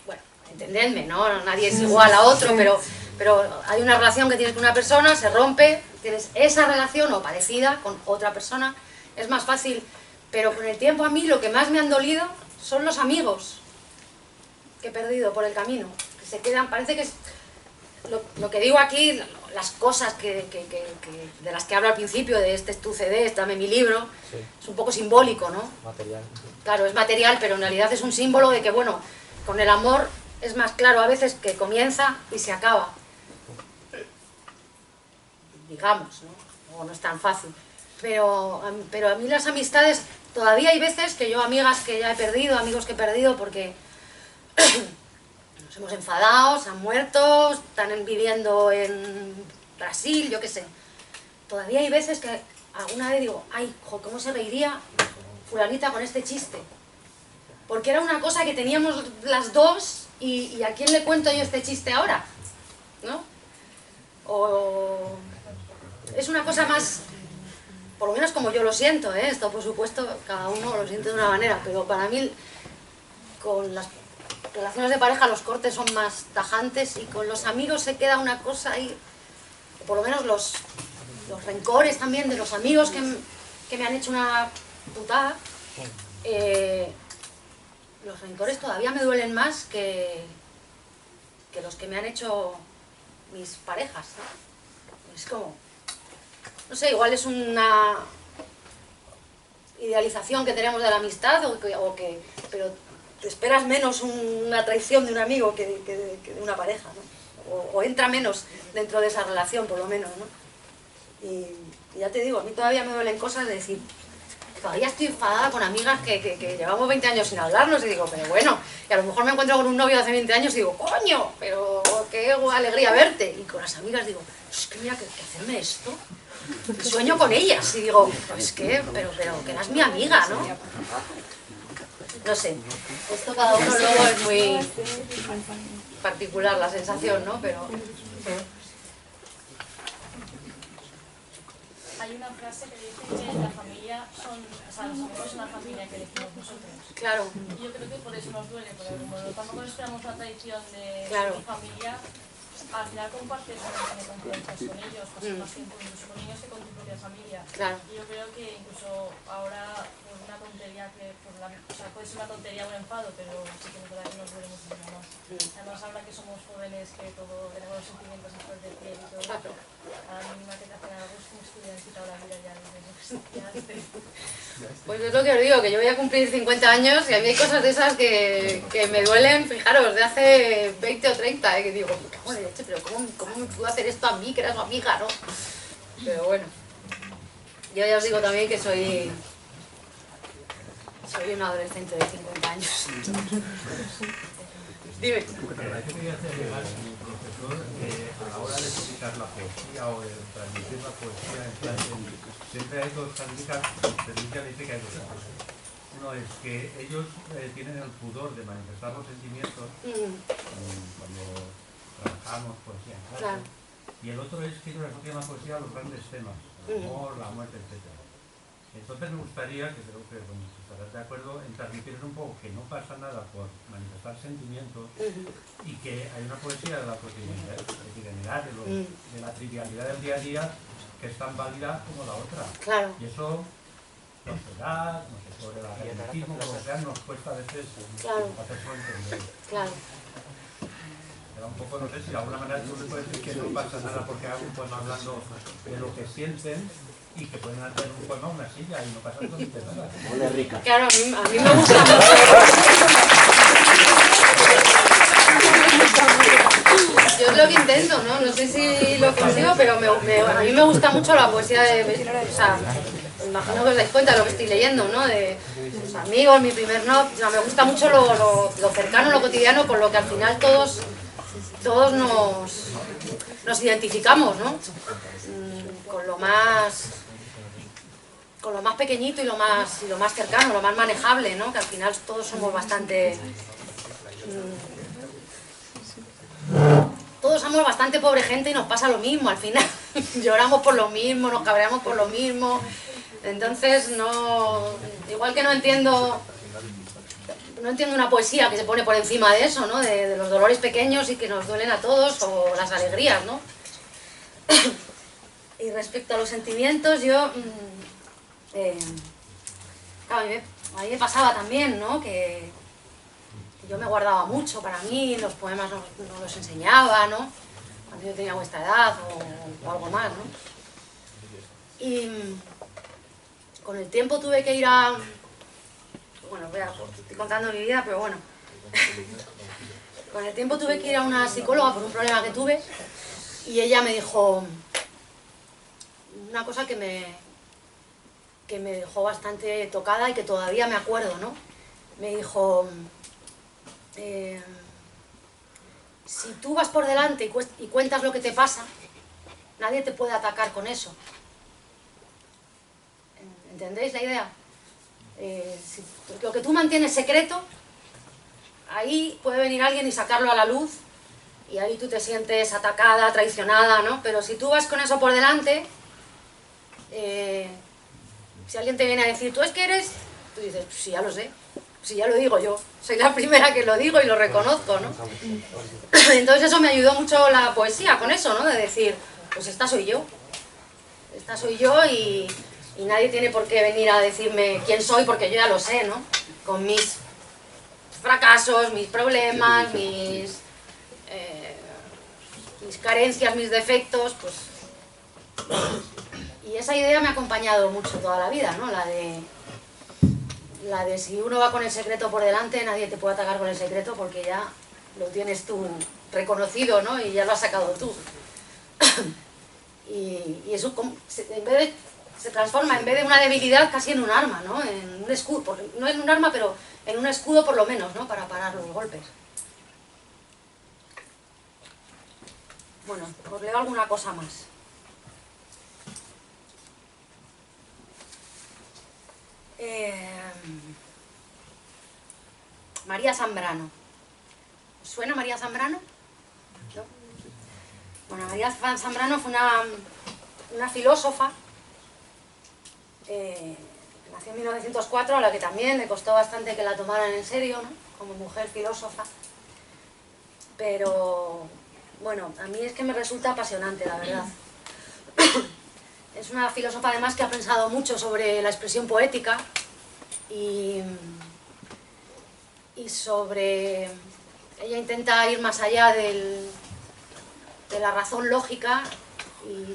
Bueno, entendedme, ¿no? Nadie es igual a otro, pero hay una relación que tienes con una persona, se rompe, tienes esa relación o parecida con otra persona, es más fácil. Pero con el tiempo a mí lo que más me han dolido son los amigos que he perdido por el camino, que se quedan, parece que es lo que digo aquí, las cosas de las que hablo al principio, de este es tu CD, dame mi libro, sí. Es un poco simbólico, ¿no? Material. Claro, es material, pero en realidad es un símbolo de que, bueno, con el amor es más claro a veces que comienza y se acaba. Digamos, ¿no? O no es tan fácil. Pero a mí las amistades, todavía hay veces que yo, amigas que ya he perdido, amigos que he perdido porque nos hemos enfadado, se han muerto, están viviendo en Brasil, yo qué sé. Todavía hay veces que alguna vez digo, ay, jo, ¿cómo se reiría fulanita con este chiste? porque era una cosa que teníamos las dos y ¿a quién le cuento yo este chiste ahora? ¿No? O es una cosa más, por lo menos como yo lo siento, ¿eh? Esto por supuesto cada uno lo siente de una manera, pero para mí con las relaciones de pareja los cortes son más tajantes y con los amigos se queda una cosa ahí, por lo menos los rencores también de los amigos que me han hecho una putada, los rencores todavía me duelen más que los que me han hecho mis parejas, ¿no? Es como, no sé, igual es una idealización que tenemos de la amistad pero te esperas menos una traición de un amigo que de una pareja, ¿no? O entra menos dentro de esa relación, por lo menos, ¿no? Y ya te digo, a mí todavía me duelen cosas de decir, todavía estoy enfadada con amigas que llevamos 20 años sin hablarnos y digo, pero bueno, y a lo mejor me encuentro con un novio de hace 20 años y digo, coño, pero qué alegría verte. Y con las amigas digo, es que mira, que hacerme esto, sueño con ellas y digo, pues que, pero que eras mi amiga, ¿no? No sé, esto cada uno luego es muy particular la sensación, ¿no? Pero... Hay una frase que dice que la familia son, o sea, los amigos son la familia que elegimos nosotros. Claro. Y yo creo que por eso nos duele, porque como tampoco esperamos la tradición de Claro. mi familia, al final compartes un montón de confianzas con ellos, pasas más tiempo incluso con ellos que con tu propia familia. Claro. Y yo creo que incluso ahora, pues una tontería que, pues o sea, puede ser una tontería o un enfado, pero sí que es verdad que nos duele muchísimo más. Además ahora que somos jóvenes, que todo tenemos los sentimientos a flor de piel y todo eso, a la mínima que te hacen algo es como si te hubieran quitado la vida ya desde Pues es lo que os digo, que yo voy a cumplir 50 años y a mí hay cosas de esas que me duelen, fijaros, de hace 20 o 30, que digo, cago en la leche, pero ¿cómo me pudo hacer esto a mí, que era su amiga, no? Pero bueno, yo ya os digo también que soy un adolescente de 50 años. Dime. ¿Qué quería hacer llegar como profesor a la hora de explicar la poesía o de transmitir la poesía en clase? Siempre hay dos handicaps, Felicia dice que hay dos cosas. Uno es que ellos tienen el pudor de manifestar los sentimientos cuando trabajamos poesía en clase. Claro. Y el otro es que ellos asocian la poesía a los grandes temas, el amor, la muerte, etc. Entonces me gustaría, que creo que estarás de acuerdo, en transmitirles un poco que no pasa nada por manifestar sentimientos y que hay una poesía de la cotidianidad, de la trivialidad del día a día, que es tan válida como la otra. Claro. Y eso, la sociedad, no sé, sobre el academicismo, como sea, nos cuesta a veces hacerlo entender. Claro. Era un poco, no sé si de alguna manera tú le puedes decir que no pasa nada porque hago un poema hablando de lo que sienten y que pueden hacer un poema a una silla y no pasa absolutamente nada. Hola, rica. Claro, a mí me gusta mucho. Yo es lo que intento, ¿no? No sé si lo consigo, pero a mí me gusta mucho la poesía o sea, imagino que os dais cuenta de lo que estoy leyendo, ¿no? De los amigos, mi primer novio, o sea, me gusta mucho lo cercano, lo cotidiano, con lo que al final todos nos identificamos, ¿no? Con lo más pequeñito y lo más cercano, lo más manejable, ¿no? Que al final todos somos bastante... todos somos bastante pobre gente y nos pasa lo mismo al final. Lloramos por lo mismo, nos cabreamos por lo mismo. Entonces, igual que no entiendo una poesía que se pone por encima de eso, ¿no? De los dolores pequeños y que nos duelen a todos, o las alegrías, ¿no? Y respecto a los sentimientos, yo... claro, a mí me pasaba también, ¿no? Que yo me guardaba mucho para mí, los poemas no los enseñaba, ¿no? Cuando yo tenía vuestra edad o algo más, ¿no? Y con el tiempo tuve que ir a... Bueno, estoy contando mi vida, pero bueno. Con el tiempo tuve que ir a una psicóloga por un problema que tuve y ella me dijo una cosa que me dejó bastante tocada y que todavía me acuerdo, ¿no? Me dijo, si tú vas por delante y cuentas lo que te pasa, nadie te puede atacar con eso. ¿Entendéis la idea? Si lo que tú mantienes secreto, ahí puede venir alguien y sacarlo a la luz, y ahí tú te sientes atacada, traicionada, ¿no? Pero si tú vas con eso por delante, si alguien te viene a decir, tú es que eres... Tú dices, sí, ya lo sé, sí, ya lo digo yo, soy la primera que lo digo y lo reconozco, ¿no? Entonces eso me ayudó mucho la poesía con eso, ¿no? De decir, pues esta soy yo y nadie tiene por qué venir a decirme quién soy porque yo ya lo sé, ¿no? Con mis fracasos, mis problemas, mis carencias, mis defectos, pues... Y esa idea me ha acompañado mucho toda la vida, ¿no? La de si uno va con el secreto por delante, nadie te puede atacar con el secreto porque ya lo tienes tú reconocido, ¿no? Y ya lo has sacado tú. Y eso se transforma, en vez de una debilidad, casi en un arma, ¿no? En un escudo, no en un arma, pero en un escudo por lo menos, ¿no? Para parar los golpes. Bueno, os leo alguna cosa más. María Zambrano. ¿Os suena María Zambrano? ¿No? Bueno, María Zambrano fue una filósofa, nació en 1904, a la que también le costó bastante que la tomaran en serio, ¿no? Como mujer filósofa. Pero, bueno, a mí es que me resulta apasionante, la verdad. Es una filósofa además que ha pensado mucho sobre la expresión poética y sobre... Ella intenta ir más allá de la razón lógica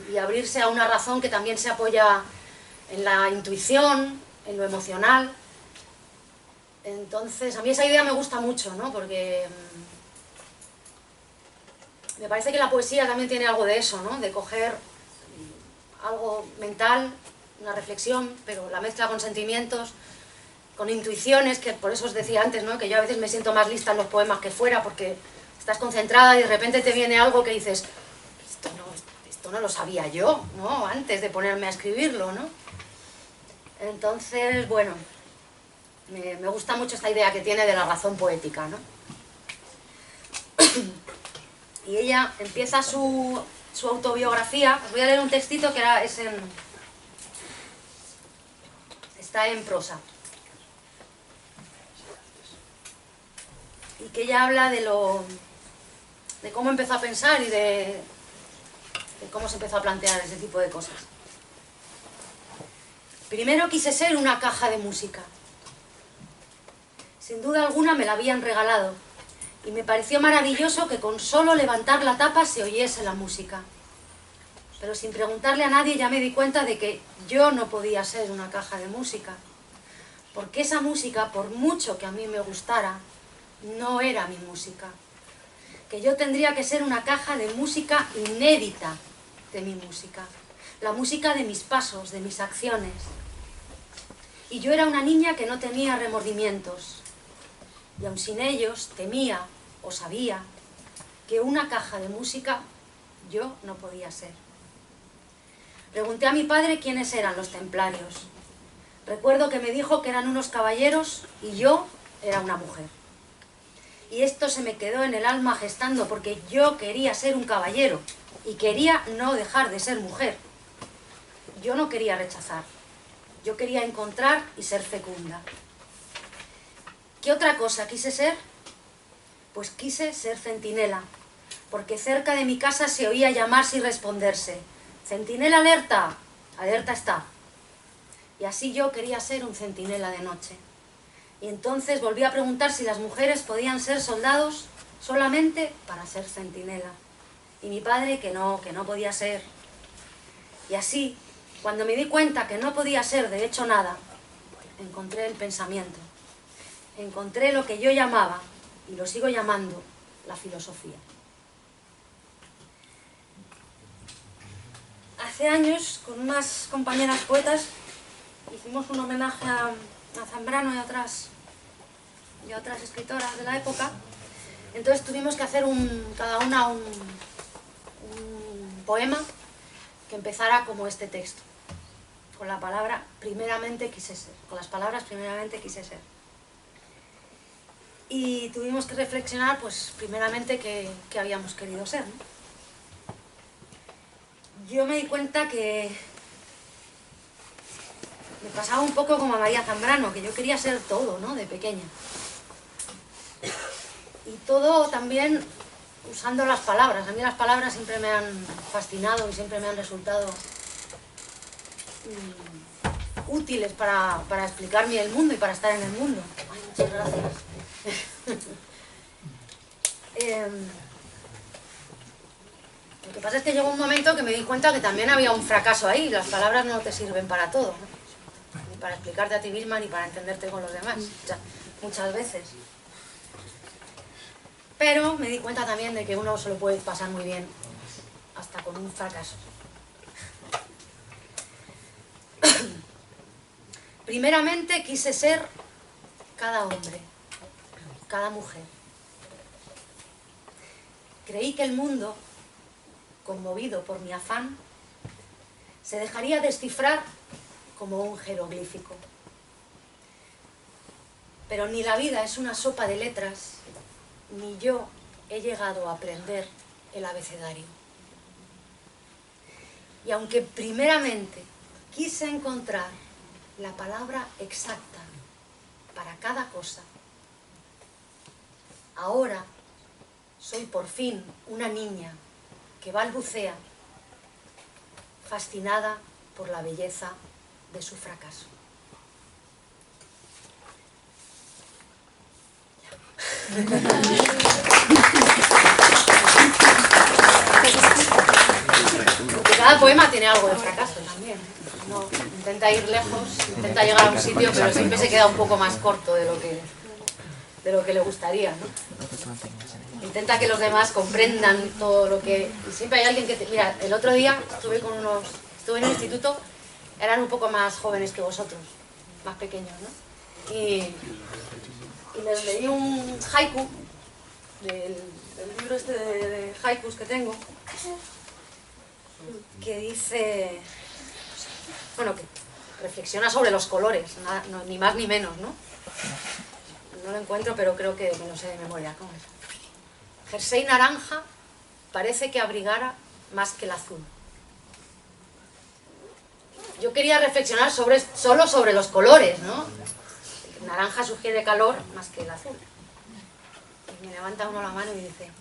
y abrirse a una razón que también se apoya en la intuición, en lo emocional. Entonces, a mí esa idea me gusta mucho, ¿no? Porque me parece que la poesía también tiene algo de eso, ¿no? De coger algo mental, una reflexión, pero la mezcla con sentimientos, con intuiciones, que por eso os decía antes, ¿no? Que yo a veces me siento más lista en los poemas que fuera, porque estás concentrada y de repente te viene algo que dices, esto no lo sabía yo, ¿no? Antes de ponerme a escribirlo, ¿no? Entonces, bueno, me gusta mucho esta idea que tiene de la razón poética, ¿no? Y ella empieza su autobiografía. Os voy a leer un textito que está en prosa. Y que ella habla de cómo empezó a pensar y de cómo se empezó a plantear ese tipo de cosas. Primero quise ser una caja de música. Sin duda alguna me la habían regalado. Y me pareció maravilloso que con solo levantar la tapa se oyese la música. Pero sin preguntarle a nadie ya me di cuenta de que yo no podía ser una caja de música. Porque esa música, por mucho que a mí me gustara, no era mi música. Que yo tendría que ser una caja de música inédita de mi música. La música de mis pasos, de mis acciones. Y yo era una niña que no tenía remordimientos. Y aun sin ellos, temía o sabía que una caja de música yo no podía ser. Pregunté a mi padre quiénes eran los templarios. Recuerdo que me dijo que eran unos caballeros y yo era una mujer. Y esto se me quedó en el alma gestando porque yo quería ser un caballero y quería no dejar de ser mujer. Yo no quería rechazar, yo quería encontrar y ser fecunda. ¿Qué otra cosa quise ser? Pues quise ser centinela, porque cerca de mi casa se oía llamarse y responderse: «Centinela alerta, alerta está». Y así yo quería ser un centinela de noche. Y entonces volví a preguntar si las mujeres podían ser soldados solamente para ser centinela. Y mi padre que no podía ser. Y así, cuando me di cuenta que no podía ser de hecho nada, encontré el pensamiento. Encontré lo que yo llamaba, y lo sigo llamando, la filosofía. Hace años, con unas compañeras poetas, hicimos un homenaje a Zambrano y a otras escritoras de la época. Entonces tuvimos que hacer cada una un poema que empezara como este texto. con la palabra primeramente quise ser, con las palabras primeramente quise ser. Y tuvimos que reflexionar, pues, primeramente qué habíamos querido ser, ¿no? Yo me di cuenta que me pasaba un poco como a María Zambrano, que yo quería ser todo, ¿no?, de pequeña. Y todo también usando las palabras. A mí las palabras siempre me han fascinado y siempre me han resultado útiles para explicarme el mundo y para estar en el mundo. Ay, muchas gracias. Lo que pasa es que llegó un momento que me di cuenta que también había un fracaso ahí. Las palabras no te sirven para todo, ¿no? Ni para explicarte a ti misma ni para entenderte con los demás, muchas veces. Pero me di cuenta también de que uno se lo puede pasar muy bien hasta con un fracaso. Primeramente quise ser cada hombre, cada mujer. Creí que el mundo, conmovido por mi afán, se dejaría descifrar como un jeroglífico. Pero ni la vida es una sopa de letras, ni yo he llegado a aprender el abecedario. Y aunque primeramente quise encontrar la palabra exacta para cada cosa, ahora soy por fin una niña que balbucea, fascinada por la belleza de su fracaso. Porque cada poema tiene algo de fracaso también. Uno intenta ir lejos, intenta llegar a un sitio, pero siempre se queda un poco más corto de lo que le gustaría, ¿no? Intenta que los demás comprendan todo lo que... Y siempre hay alguien que... Mira, el otro día estuve en un instituto, eran un poco más jóvenes que vosotros, más pequeños, ¿no? Y les leí un haiku del libro este de haikus que tengo, que dice, bueno, que reflexiona sobre los colores, ni más ni menos, ¿no? No lo encuentro, pero creo que me lo sé de memoria. ¿Cómo es? Jersey naranja parece que abrigara más que el azul. Yo quería reflexionar solo sobre los colores, ¿no? El naranja sugiere calor más que el azul. Y me levanta uno la mano y dice,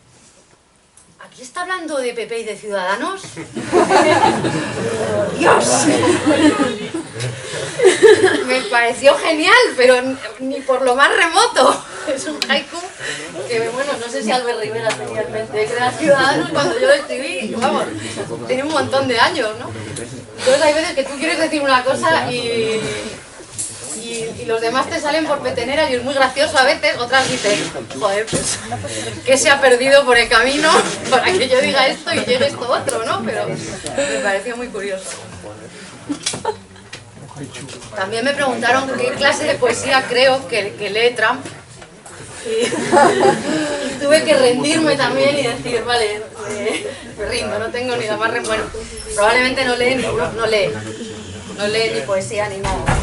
¿aquí está hablando de PP y de Ciudadanos? ¡Dios! Me pareció genial, pero ni por lo más remoto. Es un haiku que, bueno, no sé si Albert Rivera tenía en mente crear Ciudadanos cuando yo lo escribí. Vamos, tiene un montón de años, ¿no? Entonces hay veces que tú quieres decir una cosa y los demás te salen por peteneras y es muy gracioso a veces. Otras dicen, joder, pues, ¿qué se ha perdido por el camino para que yo diga esto y llegue esto otro, ¿no? Pero me pareció muy curioso. También me preguntaron qué clase de poesía creo que lee Trump. Y tuve que rendirme también y decir, vale, me rindo, no tengo ni la más... Bueno, probablemente no lee ni poesía ni nada.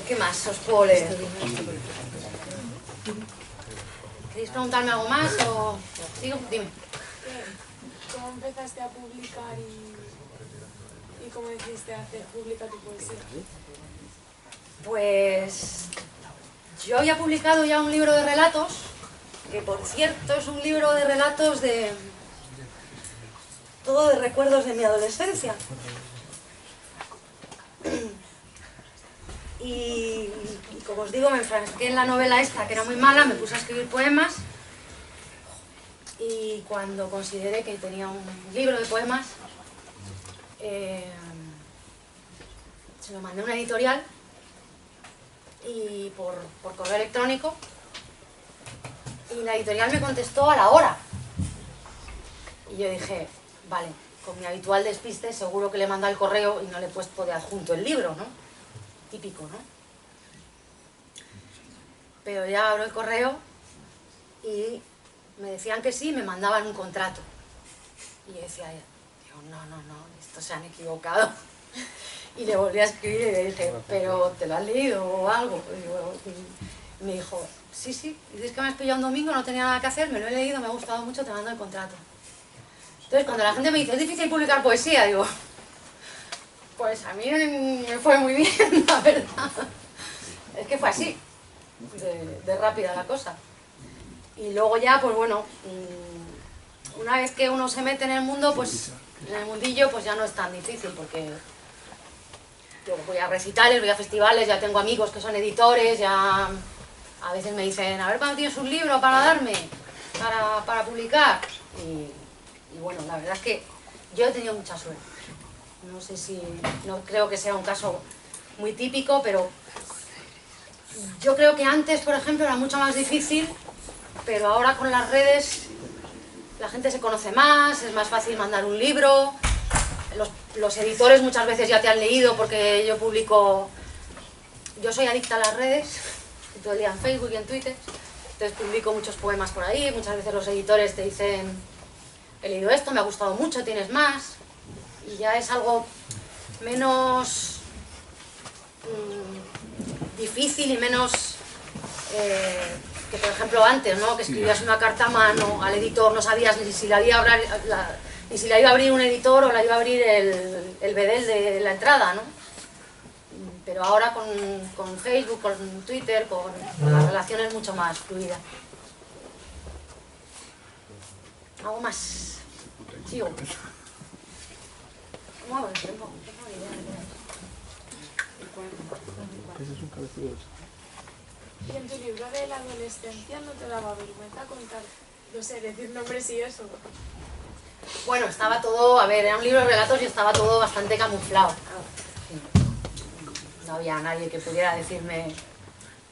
¿Qué más os puedo leer? ¿Queréis preguntarme algo más o...? ¿Sigo? Dime. ¿Cómo empezaste a publicar y cómo decidiste hacer pública tu poesía? Pues yo había publicado ya un libro de relatos, que por cierto es un libro de relatos todo de recuerdos de mi adolescencia. Y como os digo, me enfrasqué en la novela esta, que era muy mala, me puse a escribir poemas y cuando consideré que tenía un libro de poemas, se lo mandé a una editorial y por correo electrónico, y la editorial me contestó a la hora. Y yo dije, vale, con mi habitual despiste seguro que le he mandado el correo y no le he puesto de adjunto el libro, ¿no? Típico, ¿no? Pero ya abro el correo y me decían que sí, me mandaban un contrato. Y yo decía, no, esto se han equivocado. Y le volví a escribir y le dije, ¿pero te lo has leído o algo? Y me dijo, sí, dices que me has pillado un domingo, no tenía nada que hacer, me lo he leído, me ha gustado mucho, te mando el contrato. Entonces cuando la gente me dice, es difícil publicar poesía, digo, pues a mí me fue muy bien, la verdad. Es que fue así, de rápida la cosa. Y luego ya, pues bueno, una vez que uno se mete en el mundo, pues en el mundillo, pues ya no es tan difícil, porque yo voy a recitales, voy a festivales, ya tengo amigos que son editores, ya a veces me dicen, a ver cuándo tienes un libro para darme, para publicar. Y bueno, la verdad es que yo he tenido mucha suerte. No sé si, no creo que sea un caso muy típico, pero yo creo que antes, por ejemplo, era mucho más difícil, pero ahora con las redes la gente se conoce más, es más fácil mandar un libro, los editores muchas veces ya te han leído porque yo publico, yo soy adicta a las redes, todo el día en Facebook y en Twitter, entonces publico muchos poemas por ahí, muchas veces los editores te dicen, he leído esto, me ha gustado mucho, tienes más, y ya es algo menos difícil y menos que por ejemplo antes, ¿no? Que escribías una carta a mano al editor, no sabías ni si la iba a abrir un editor o la iba a abrir el bedel de la entrada, ¿no? Pero ahora con Facebook, con Twitter, con la relación es mucho más fluida. ¿Algo más? Sigo. ¿Cómo hago el tiempo? No tengo ni idea de qué es. Y en tu libro de la adolescencia no te daba vergüenza contar, no sé, decir nombres y eso. Bueno, estaba todo, a ver, era un libro de relatos y estaba todo bastante camuflado. Sí. No había nadie que pudiera decirme,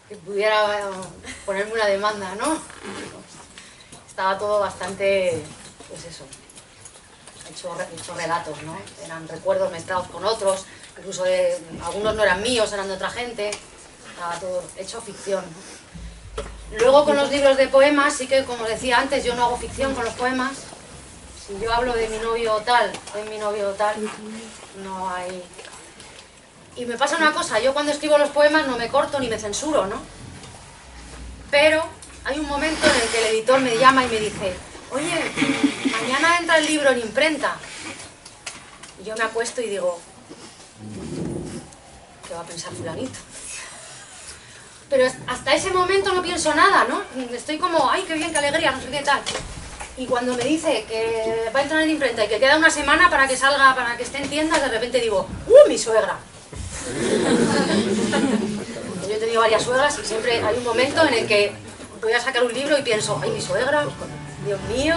que pudiera ponerme una demanda, ¿no? Estaba todo bastante, pues eso, hecho relatos, ¿no? Eran recuerdos mezclados con otros, incluso algunos no eran míos, eran de otra gente. Estaba todo hecho ficción, ¿no? Luego con los libros de poemas, sí que como decía antes, yo no hago ficción con los poemas. Si yo hablo de mi novio tal, no hay... Y me pasa una cosa, yo cuando escribo los poemas no me corto ni me censuro, ¿no? Pero hay un momento en el que el editor me llama y me dice, oye, mañana entra el libro en imprenta. Y yo me acuesto y digo, ¿qué va a pensar fulanito? Pero hasta ese momento no pienso nada, ¿no? Estoy como, ay, qué bien, qué alegría, no sé qué tal. Y cuando me dice que va a entrar en imprenta y que queda una semana para que salga, para que esté en tiendas, de repente digo, mi suegra. Yo he tenido varias suegras y siempre hay un momento en el que voy a sacar un libro y pienso, ay, mi suegra, Dios mío,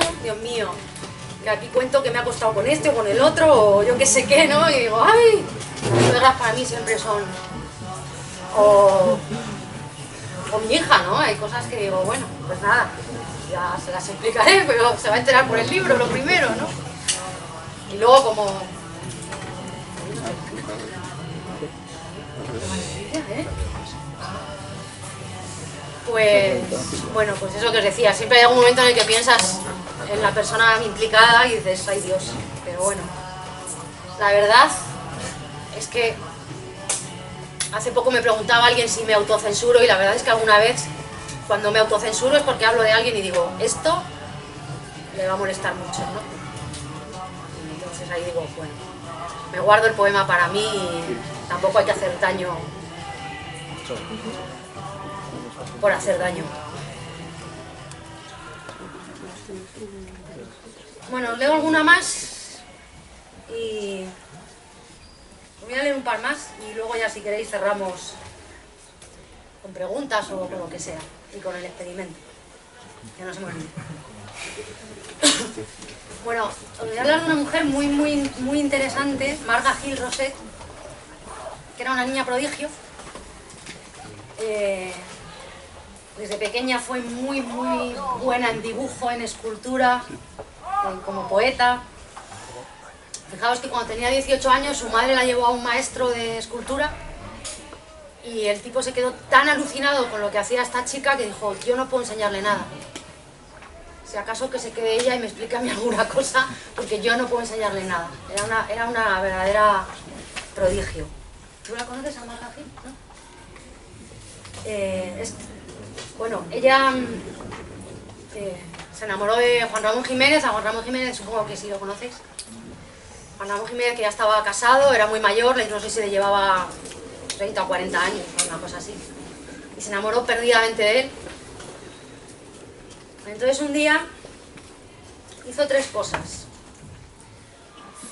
que aquí cuento que me ha costado con este o con el otro, o yo qué sé qué, ¿no? Y digo, ay, las suegras para mí siempre son... O mi hija, ¿no? Hay cosas que digo, bueno, pues nada, ya se las explicaré, pero se va a enterar por el libro lo primero, ¿no? Y luego como... Pues, bueno, pues eso que os decía, siempre hay algún momento en el que piensas en la persona implicada y dices, ay Dios, pero bueno, la verdad es que hace poco me preguntaba alguien si me autocensuro y la verdad es que alguna vez cuando me autocensuro es porque hablo de alguien y digo, esto le va a molestar mucho, ¿no? Y entonces ahí digo, bueno, me guardo el poema para mí y tampoco hay que hacer daño por hacer daño. Bueno, leo alguna más y voy a leer un par más y luego ya si queréis cerramos con preguntas o con lo que sea y con el experimento. Ya no se me olvide. Bueno, os voy a hablar de una mujer muy interesante, Marga Gil Roset, que era una niña prodigio. Desde pequeña fue muy buena en dibujo, en escultura, como poeta. Fijaos que cuando tenía 18 años su madre la llevó a un maestro de escultura y el tipo se quedó tan alucinado con lo que hacía esta chica que dijo, yo no puedo enseñarle nada. Si acaso que se quede ella y me explique a mí alguna cosa, porque yo no puedo enseñarle nada. Era una verdadera prodigio. ¿Tú la conoces a Marga Gil? ¿No? Bueno, ella se enamoró de Juan Ramón Jiménez. A Juan Ramón Jiménez supongo que sí lo conocéis. Juan Ramón Jiménez, que ya estaba casado, era muy mayor, no sé si le llevaba 30 o 40 años, una cosa así. Y se enamoró perdidamente de él. Entonces un día hizo 3 cosas.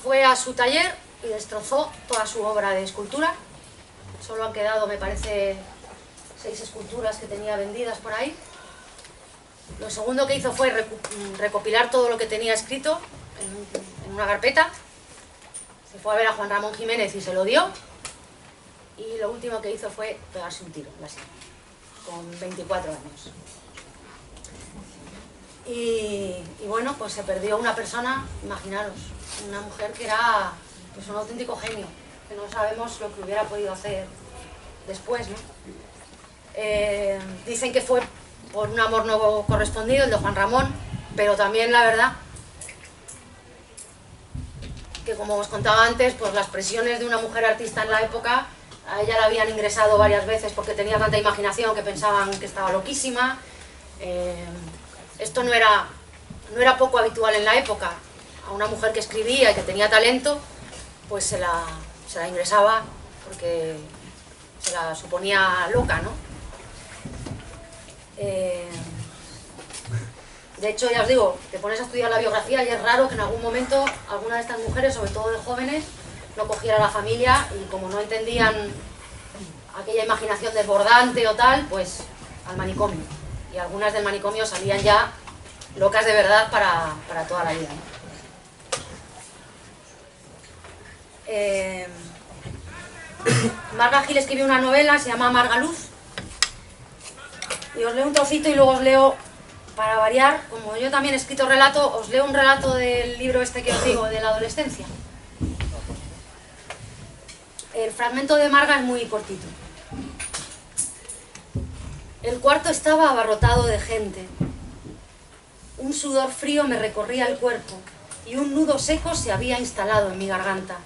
Fue a su taller y destrozó toda su obra de escultura. Solo han quedado, me parece, 6 esculturas que tenía vendidas por ahí. Lo segundo que hizo fue recopilar todo lo que tenía escrito en una carpeta. Se fue a ver a Juan Ramón Jiménez y se lo dio. Y lo último que hizo fue pegarse un tiro en la sien, con 24 años. Y bueno, pues se perdió una persona, imaginaros, una mujer que era pues un auténtico genio, que no sabemos lo que hubiera podido hacer después, ¿no? Dicen que fue por un amor no correspondido, el de Juan Ramón, pero también la verdad que, como os contaba antes, pues las presiones de una mujer artista en la época, a ella la habían ingresado varias veces porque tenía tanta imaginación que pensaban que estaba loquísima. Esto no era poco habitual en la época. A una mujer que escribía y que tenía talento, pues se la ingresaba porque se la suponía loca, ¿no? De hecho, ya os digo, te pones a estudiar la biografía y es raro que en algún momento alguna de estas mujeres, sobre todo de jóvenes, no cogiera a la familia y, como no entendían aquella imaginación desbordante o tal, pues al manicomio. Y algunas del manicomio salían ya locas de verdad para toda la vida, ¿no? Marga Gil escribió una novela, se llama Marga Luz, y os leo un trocito y luego os leo, para variar, como yo también he escrito relato, os leo un relato del libro este que os digo, de la adolescencia. El fragmento de Marga es muy cortito. El cuarto estaba abarrotado de gente. Un sudor frío me recorría el cuerpo y un nudo seco se había instalado en mi garganta.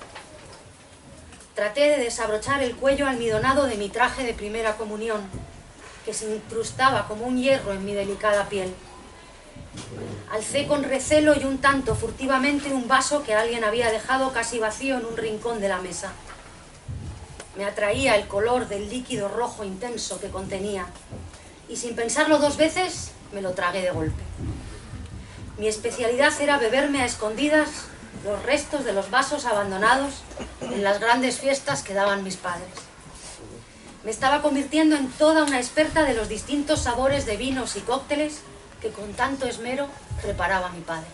Traté de desabrochar el cuello almidonado de mi traje de primera comunión, que se incrustaba como un hierro en mi delicada piel. Alcé con recelo y un tanto furtivamente un vaso que alguien había dejado casi vacío en un rincón de la mesa. Me atraía el color del líquido rojo intenso que contenía, y sin pensarlo 2 veces, me lo tragué de golpe. Mi especialidad era beberme a escondidas los restos de los vasos abandonados en las grandes fiestas que daban mis padres. Me estaba convirtiendo en toda una experta de los distintos sabores de vinos y cócteles que con tanto esmero preparaba mi padre.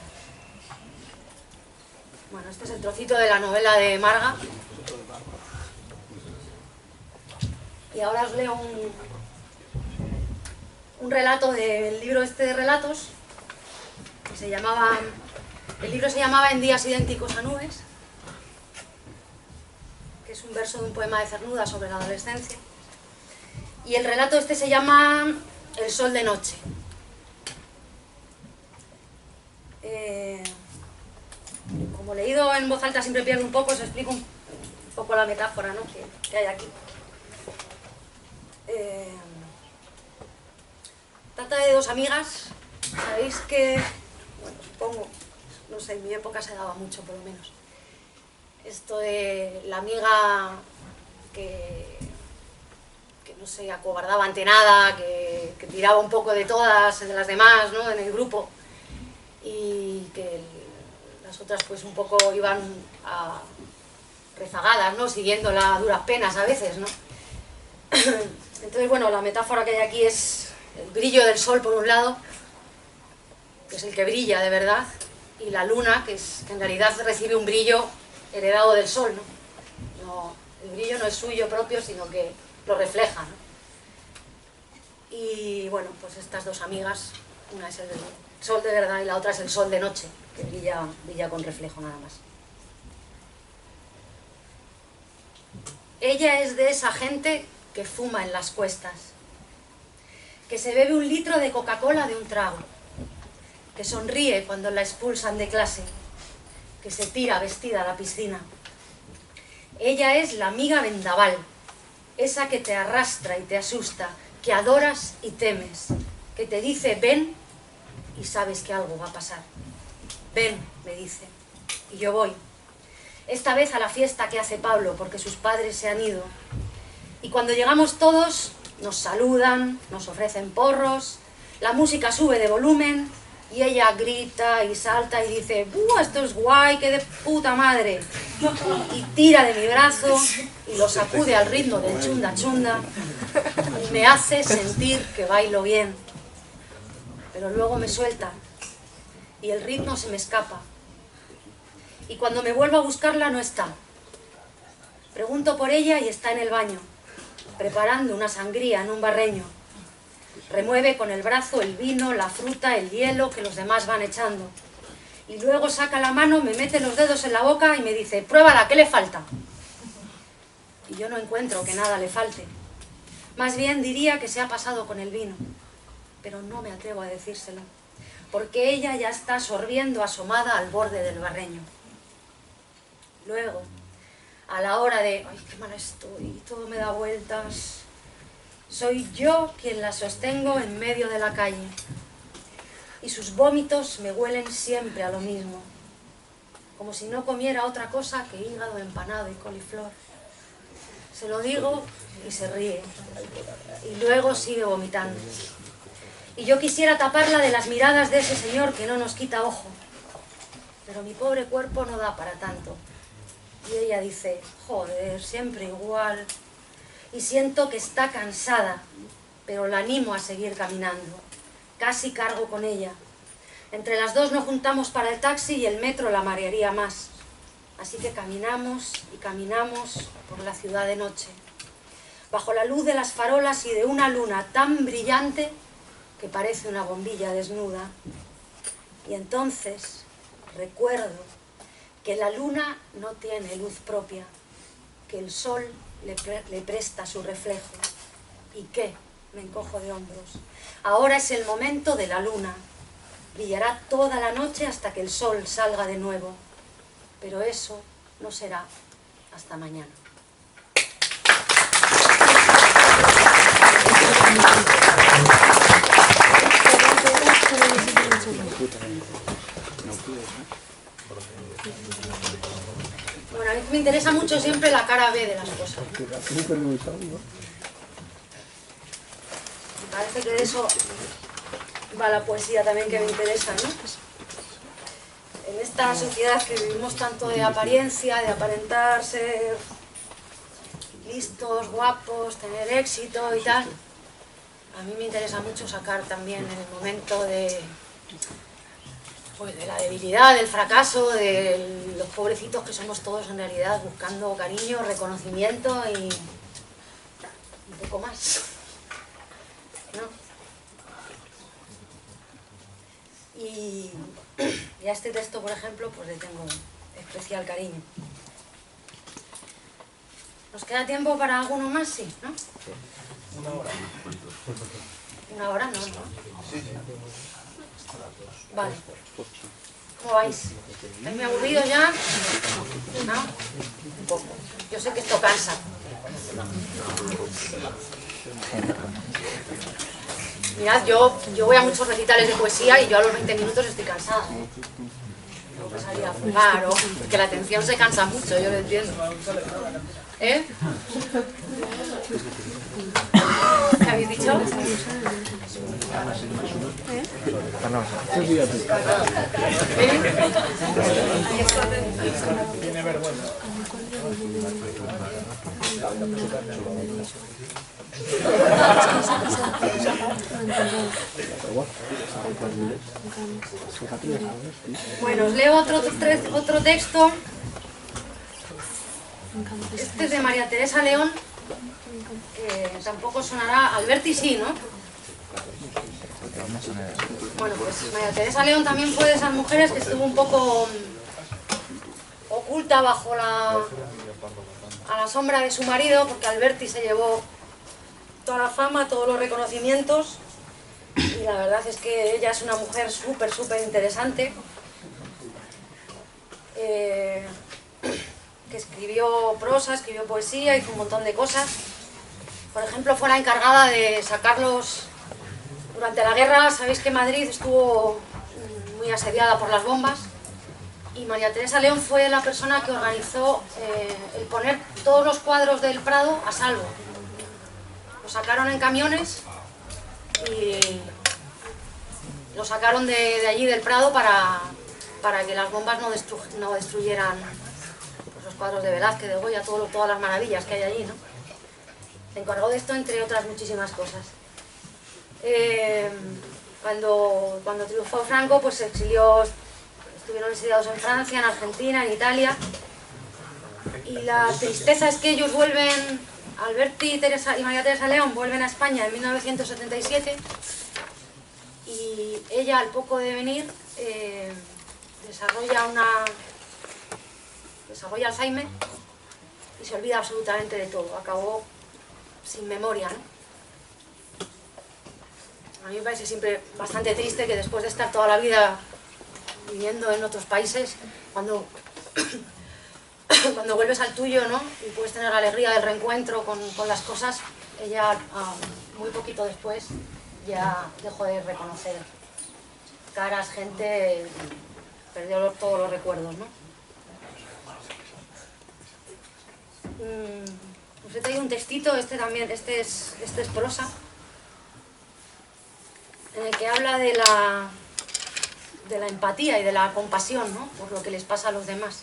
Bueno, este es el trocito de la novela de Marga. Y ahora os leo un relato del libro este de relatos, que se llamaba... El libro se llamaba En días idénticos a nubes, que es un verso de un poema de Cernuda sobre la adolescencia. Y el relato este se llama El sol de noche. Como leído en voz alta siempre pierdo un poco, os explico un poco la metáfora, ¿no?, que hay aquí. Trata de 2 amigas. Sabéis que, bueno, supongo, no sé, en mi época se daba mucho, por lo menos, esto de la amiga que no sé, acobardaba ante nada, que tiraba un poco de todas, de las demás, ¿no?, en el grupo, y que las otras pues un poco iban rezagadas, ¿no?, siguiéndola a duras penas a veces, ¿no? Entonces, bueno, la metáfora que hay aquí es el brillo del sol por un lado, que es el que brilla de verdad, y la luna, que en realidad recibe un brillo heredado del sol, ¿no? El brillo no es suyo propio, sino que lo refleja, ¿no? Y bueno, pues estas 2 amigas, una es el sol de verdad y la otra es el sol de noche, que brilla con reflejo nada más. Ella es de esa gente que fuma en las cuestas, que se bebe 1 litro de Coca-Cola de un trago, que sonríe cuando la expulsan de clase, que se tira vestida a la piscina. Ella es la amiga vendaval, esa que te arrastra y te asusta, que adoras y temes, que te dice ven y sabes que algo va a pasar. Ven, me dice, y yo voy. Esta vez a la fiesta que hace Pablo, porque sus padres se han ido. Y cuando llegamos todos, nos saludan, nos ofrecen porros, la música sube de volumen y ella grita y salta y dice ¡buah, esto es guay, qué de puta madre! Y tira de mi brazo y lo sacude al ritmo del chunda chunda y me hace sentir que bailo bien. Pero luego me suelta y el ritmo se me escapa. Y cuando me vuelvo a buscarla no está. Pregunto por ella y está en el baño, preparando una sangría en un barreño. Remueve con el brazo el vino, la fruta, el hielo que los demás van echando. Y luego saca la mano, me mete los dedos en la boca y me dice pruébala, ¿qué le falta? Y yo no encuentro que nada le falte. Más bien diría que se ha pasado con el vino. Pero no me atrevo a decírselo, porque ella ya está sorbiendo asomada al borde del barreño. Luego, a la hora de ¡ay, qué mala estoy! Todo me da vueltas. Soy yo quien la sostengo en medio de la calle. Y sus vómitos me huelen siempre a lo mismo. Como si no comiera otra cosa que hígado empanado y coliflor. Se lo digo y se ríe. Y luego sigue vomitando. Y yo quisiera taparla de las miradas de ese señor que no nos quita ojo. Pero mi pobre cuerpo no da para tanto. Y ella dice, joder, siempre igual. Y siento que está cansada, pero la animo a seguir caminando. Casi cargo con ella. Entre las dos nos juntamos para el taxi y el metro la marearía más. Así que caminamos y caminamos por la ciudad de noche, bajo la luz de las farolas y de una luna tan brillante que parece una bombilla desnuda. Y entonces recuerdo que la luna no tiene luz propia, que el sol le presta su reflejo. ¿Y qué? Me encojo de hombros. Ahora es el momento de la luna. Brillará toda la noche hasta que el sol salga de nuevo. Pero eso no será hasta mañana. Bueno, a mí me interesa mucho siempre la cara B de las cosas. Me parece que de eso va la poesía también que me interesa, ¿no? En esta sociedad que vivimos tanto de apariencia, de aparentar ser listos, guapos, tener éxito y tal, a mí me interesa mucho sacar también el momento de la debilidad, del fracaso, de los pobrecitos que somos todos en realidad buscando cariño, reconocimiento y un poco más, ¿no? Y a este texto, por ejemplo, pues le tengo especial cariño. ¿Nos queda tiempo para alguno más? Sí, ¿no? Una hora. Una hora, no, ¿no? Sí, sí. Vale. ¿Cómo vais? ¿Estáis muy aburridos ya? ¿No? Un poco. Yo sé que esto cansa. Mirad, yo voy a muchos recitales de poesía y yo a los 20 minutos estoy cansada. Tengo que salir a fumar, o porque la atención se cansa mucho, yo lo entiendo. ¿Eh? ¿Qué habéis dicho? Tiene vergüenza. Bueno, os leo otro texto. Este es de María Teresa León, que tampoco sonará. Alberti sí, ¿no? Bueno, pues María Teresa León también fue de esas mujeres que estuvo un poco oculta bajo a la sombra de su marido, porque Alberti se llevó toda la fama, todos los reconocimientos, y la verdad es que ella es una mujer súper interesante, que escribió prosa, escribió poesía, hizo un montón de cosas. Por ejemplo, fue la encargada de sacarlos durante la guerra. Sabéis que Madrid estuvo muy asediada por las bombas, y María Teresa León fue la persona que organizó el poner todos los cuadros del Prado a salvo. Los sacaron en camiones y los sacaron de allí del Prado para que las bombas no destruyeran pues, los cuadros de Velázquez, de Goya, todas las maravillas que hay allí, ¿no? Se encargó de esto, entre otras muchísimas cosas. Cuando triunfó Franco, pues se exilió. Estuvieron exiliados en Francia, en Argentina, en Italia, y la tristeza es que ellos vuelven, Alberti y María Teresa León vuelven a España en 1977, y ella, al poco de venir, desarrolla Alzheimer y se olvida absolutamente de todo, acabó sin memoria, ¿no? A mí me parece siempre bastante triste que después de estar toda la vida viviendo en otros países, cuando vuelves al tuyo, ¿no? Y puedes tener la alegría del reencuentro con las cosas, ella muy poquito después ya dejó de reconocer caras, gente, perdió todos los recuerdos, ¿no? Os he traído un textito, este es prosa, en el que habla de la empatía y de la compasión, ¿no? Por lo que les pasa a los demás.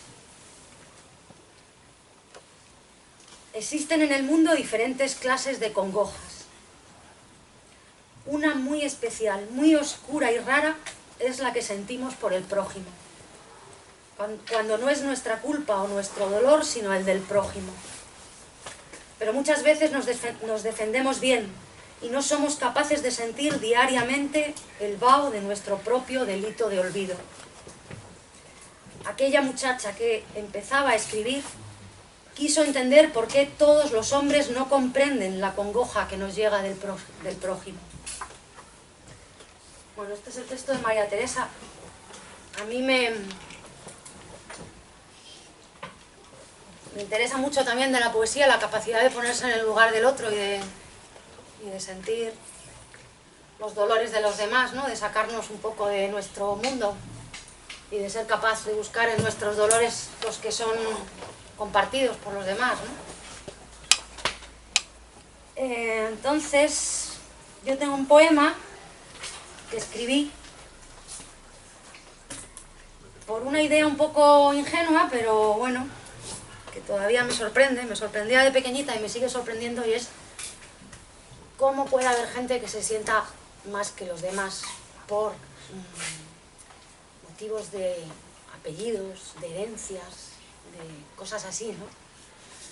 Existen en el mundo diferentes clases de congojas. Una muy especial, muy oscura y rara es la que sentimos por el prójimo, cuando no es nuestra culpa o nuestro dolor, sino el del prójimo. Pero muchas veces nos defendemos bien y no somos capaces de sentir diariamente el vaho de nuestro propio delito de olvido. Aquella muchacha que empezaba a escribir quiso entender por qué todos los hombres no comprenden la congoja que nos llega del prójimo. Bueno, este es el texto de María Teresa. A mí me interesa mucho también de la poesía la capacidad de ponerse en el lugar del otro y de sentir los dolores de los demás, ¿no? De sacarnos un poco de nuestro mundo y de ser capaz de buscar en nuestros dolores los que son compartidos por los demás, ¿no? Entonces, yo tengo un poema que escribí por una idea un poco ingenua, pero bueno, que todavía me sorprendía de pequeñita y me sigue sorprendiendo, y es cómo puede haber gente que se sienta más que los demás por motivos de apellidos, de herencias, de cosas así, ¿no?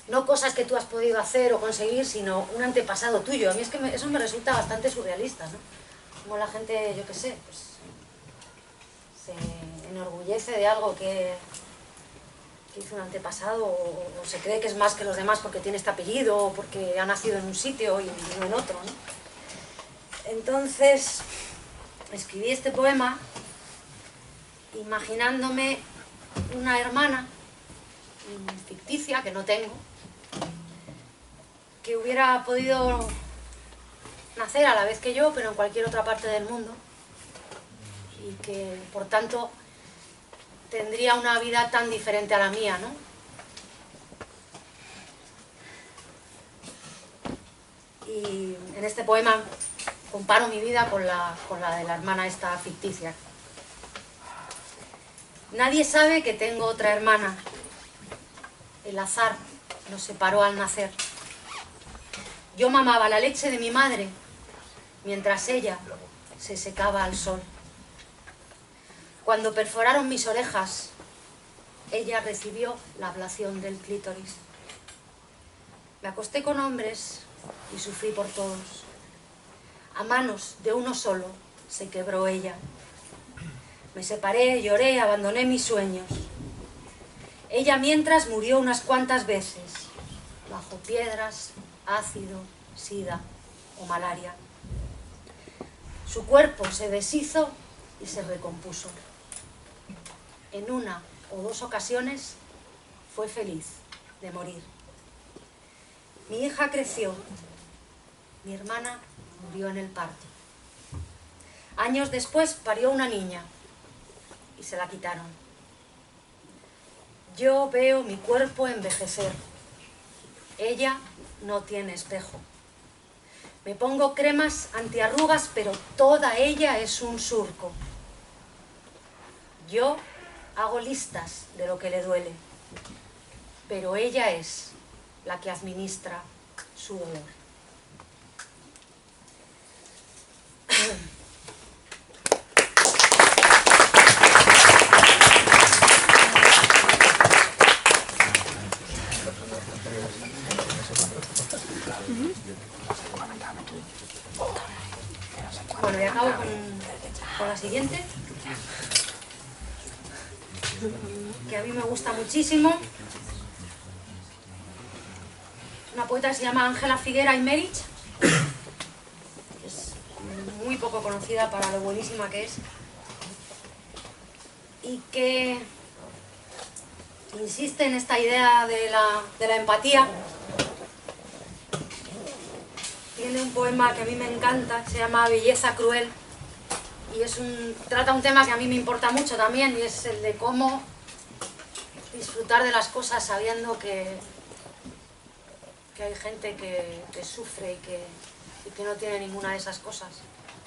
No cosas que tú has podido hacer o conseguir, sino un antepasado tuyo. A mí es que eso me resulta bastante surrealista, ¿no? Como la gente, yo qué sé, pues se enorgullece de algo que hizo un antepasado, o se cree que es más que los demás porque tiene este apellido o porque ha nacido en un sitio y no en otro, ¿no? Entonces escribí este poema imaginándome una hermana ficticia, que no tengo, que hubiera podido nacer a la vez que yo, pero en cualquier otra parte del mundo, y que por tanto tendría una vida tan diferente a la mía, ¿no? Y en este poema comparo mi vida con la de la hermana esta ficticia. Nadie sabe que tengo otra hermana. El azar nos separó al nacer. Yo mamaba la leche de mi madre, mientras ella se secaba al sol. Cuando perforaron mis orejas, ella recibió la ablación del clítoris. Me acosté con hombres y sufrí por todos. A manos de uno solo se quebró ella. Me separé, lloré, abandoné mis sueños. Ella mientras murió unas cuantas veces, bajo piedras, ácido, sida o malaria. Su cuerpo se deshizo y se recompuso. En una o dos ocasiones fue feliz de morir. Mi hija creció, mi hermana murió en el parto. Años después parió una niña y se la quitaron. Yo veo mi cuerpo envejecer. Ella no tiene espejo. Me pongo cremas antiarrugas, pero toda ella es un surco. Yo hago listas de lo que le duele, pero ella es la que administra su dolor. Bueno, y acabo con la siguiente, que a mí me gusta muchísimo. Una poeta que se llama Ángela Figuera Aymerich. Es muy poco conocida para lo buenísima que es. Y que insiste en esta idea de la empatía. Tiene un poema que a mí me encanta, se llama Belleza Cruel, y trata un tema que a mí me importa mucho también, y es el de cómo disfrutar de las cosas sabiendo que hay gente que sufre y que no tiene ninguna de esas cosas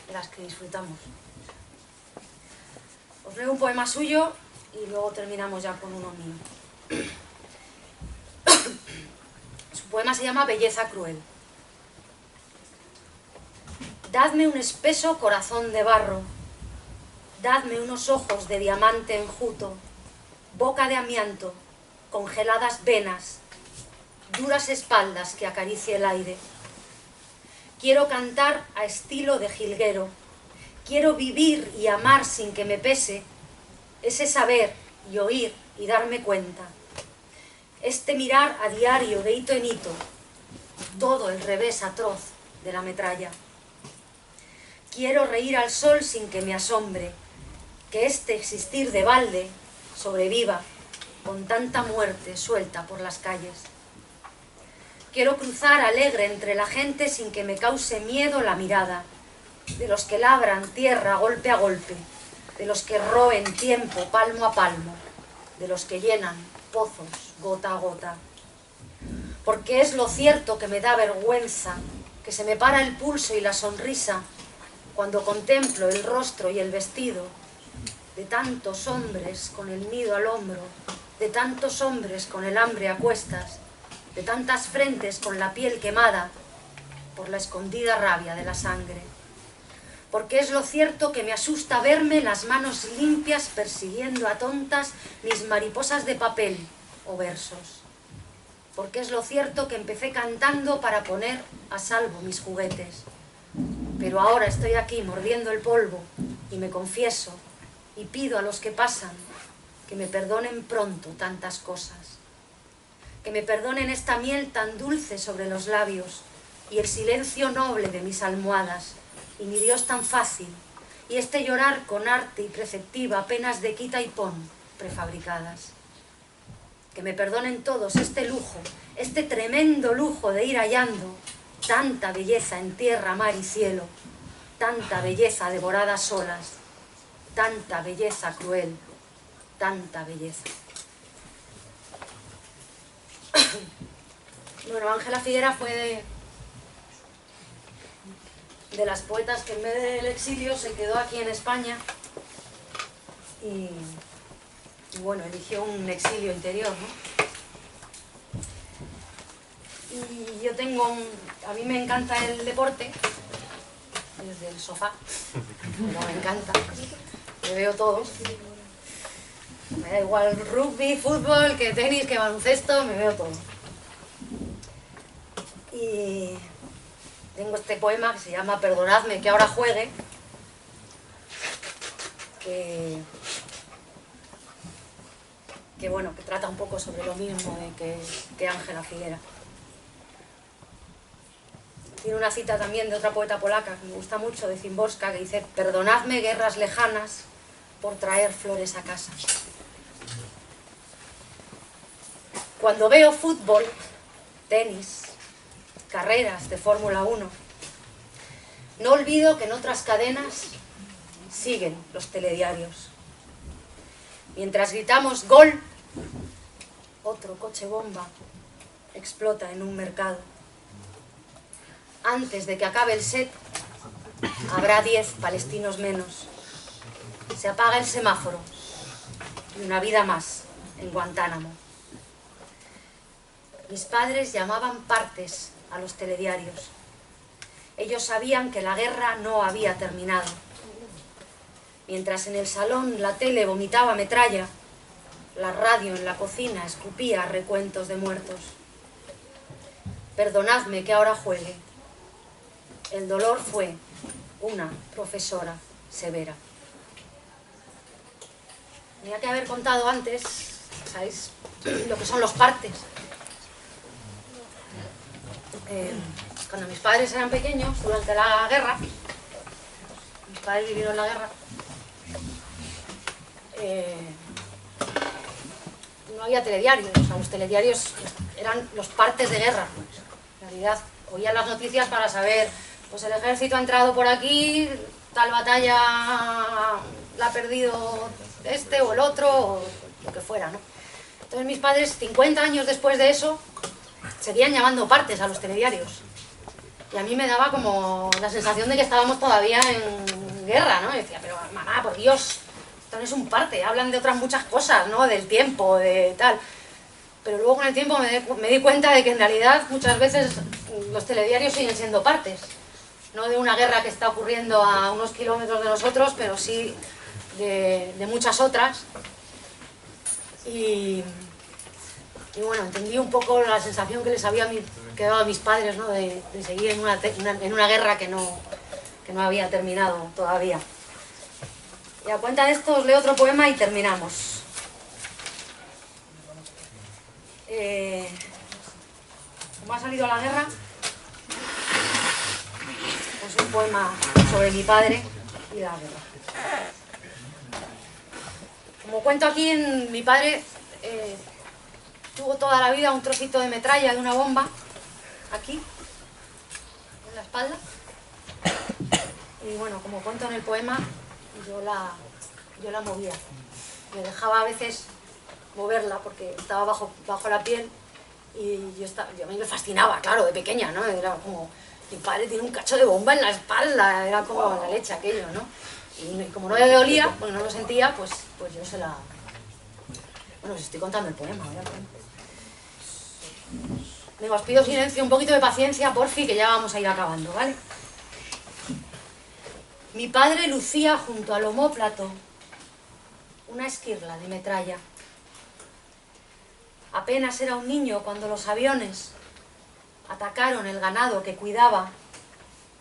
de las que disfrutamos. Os leo un poema suyo y luego terminamos ya con uno mío. Su poema se llama Belleza Cruel. Dadme un espeso corazón de barro, dadme unos ojos de diamante enjuto, boca de amianto, congeladas venas, duras espaldas que acaricie el aire. Quiero cantar a estilo de jilguero, quiero vivir y amar sin que me pese, ese saber y oír y darme cuenta, este mirar a diario de hito en hito, todo el revés atroz de la metralla. Quiero reír al sol sin que me asombre, que este existir de balde sobreviva con tanta muerte suelta por las calles. Quiero cruzar alegre entre la gente sin que me cause miedo la mirada, de los que labran tierra golpe a golpe, de los que roen tiempo palmo a palmo, de los que llenan pozos gota a gota. Porque es lo cierto que me da vergüenza, que se me para el pulso y la sonrisa, cuando contemplo el rostro y el vestido de tantos hombres con el nido al hombro, de tantos hombres con el hambre a cuestas, de tantas frentes con la piel quemada por la escondida rabia de la sangre. Porque es lo cierto que me asusta verme las manos limpias persiguiendo a tontas mis mariposas de papel o versos. Porque es lo cierto que empecé cantando para poner a salvo mis juguetes. Pero ahora estoy aquí mordiendo el polvo y me confieso y pido a los que pasan que me perdonen pronto tantas cosas. Que me perdonen esta miel tan dulce sobre los labios y el silencio noble de mis almohadas y mi Dios tan fácil y este llorar con arte y preceptiva penas de quita y pon prefabricadas. Que me perdonen todos este lujo, este tremendo lujo de ir hallando tanta belleza en tierra, mar y cielo, tanta belleza devorada a solas, tanta belleza cruel, tanta belleza. Bueno, Ángela Figuera fue de las poetas que en vez del exilio se quedó aquí en España y bueno, eligió un exilio interior, ¿no? Y yo a mí me encanta el deporte, desde el sofá, pero me encanta, me veo todos. Me da igual rugby, fútbol, que tenis, que baloncesto, me veo todo. Y tengo este poema que se llama Perdonadme que ahora juegue, que bueno, que trata un poco sobre lo mismo que Ángela Figuera. Tiene una cita también de otra poeta polaca que me gusta mucho, de Szymborska, que dice: perdonadme guerras lejanas por traer flores a casa. Cuando veo fútbol, tenis, carreras de Fórmula 1, no olvido que en otras cadenas siguen los telediarios. Mientras gritamos ¡gol!, otro coche bomba explota en un mercado. Antes de que acabe el set, habrá 10 palestinos menos. Se apaga el semáforo y una vida más en Guantánamo. Mis padres llamaban partes a los telediarios. Ellos sabían que la guerra no había terminado. Mientras en el salón la tele vomitaba metralla, la radio en la cocina escupía recuentos de muertos. Perdonadme que ahora juegue. El dolor fue una profesora severa. Tenía que haber contado antes, ¿sabéis?, lo que son los partes. Cuando mis padres eran pequeños, durante la guerra, mis padres vivieron la guerra, no había telediarios, o sea, los telediarios eran los partes de guerra. En realidad, oían las noticias para saber, pues el ejército ha entrado por aquí, tal batalla la ha perdido este o el otro, o lo que fuera, ¿no? Entonces mis padres, 50 años después de eso, seguían llamando partes a los telediarios. Y a mí me daba como la sensación de que estábamos todavía en guerra, ¿no? Y decía, pero mamá, por Dios, esto no es un parte, hablan de otras muchas cosas, ¿no? Del tiempo, de tal. Pero luego con el tiempo me di cuenta de que en realidad muchas veces los telediarios siguen siendo partes. No de una guerra que está ocurriendo a unos kilómetros de nosotros, pero sí de muchas otras. Y bueno, entendí un poco la sensación que les había quedado a mis padres, ¿no? De seguir en una guerra que no había terminado todavía. Y a cuenta de esto os leo otro poema y terminamos. ¿Cómo ha salido la guerra? Pues un poema sobre mi padre y la guerra. Como cuento aquí, mi padre tuvo toda la vida un trocito de metralla de una bomba, aquí, en la espalda. Y bueno, como cuento en el poema, yo la movía. Me dejaba a veces moverla porque estaba bajo la piel y a mí me fascinaba, claro, de pequeña, ¿no? Era como, mi padre tiene un cacho de bomba en la espalda, era como la leche aquello, ¿no? Y como no le dolía, porque no lo sentía, pues yo se la... Bueno, os estoy contando el poema, ¿verdad? Os pido silencio, un poquito de paciencia, porfi, que ya vamos a ir acabando, ¿vale? Mi padre lucía junto al omóplato una esquirla de metralla. Apenas era un niño cuando los aviones atacaron el ganado que cuidaba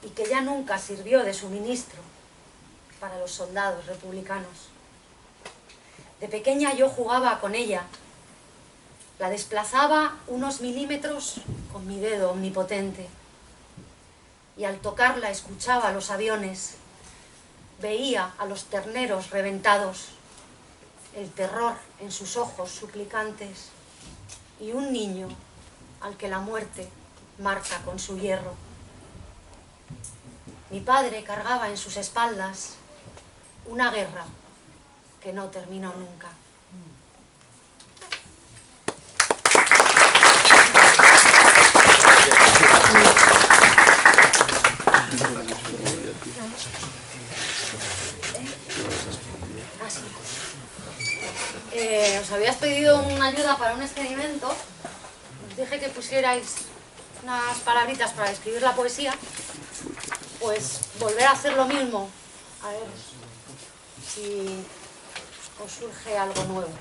y que ya nunca sirvió de suministro para los soldados republicanos. De pequeña yo jugaba con ella, la desplazaba unos milímetros con mi dedo omnipotente y al tocarla escuchaba los aviones, veía a los terneros reventados, el terror en sus ojos suplicantes y un niño al que la muerte marca con su hierro. Mi padre cargaba en sus espaldas una guerra que no terminó nunca. Os habíais pedido una ayuda para un experimento. Os dije que pusierais unas palabritas para escribir la poesía. Pues volver a hacer lo mismo. A ver si os surge algo nuevo.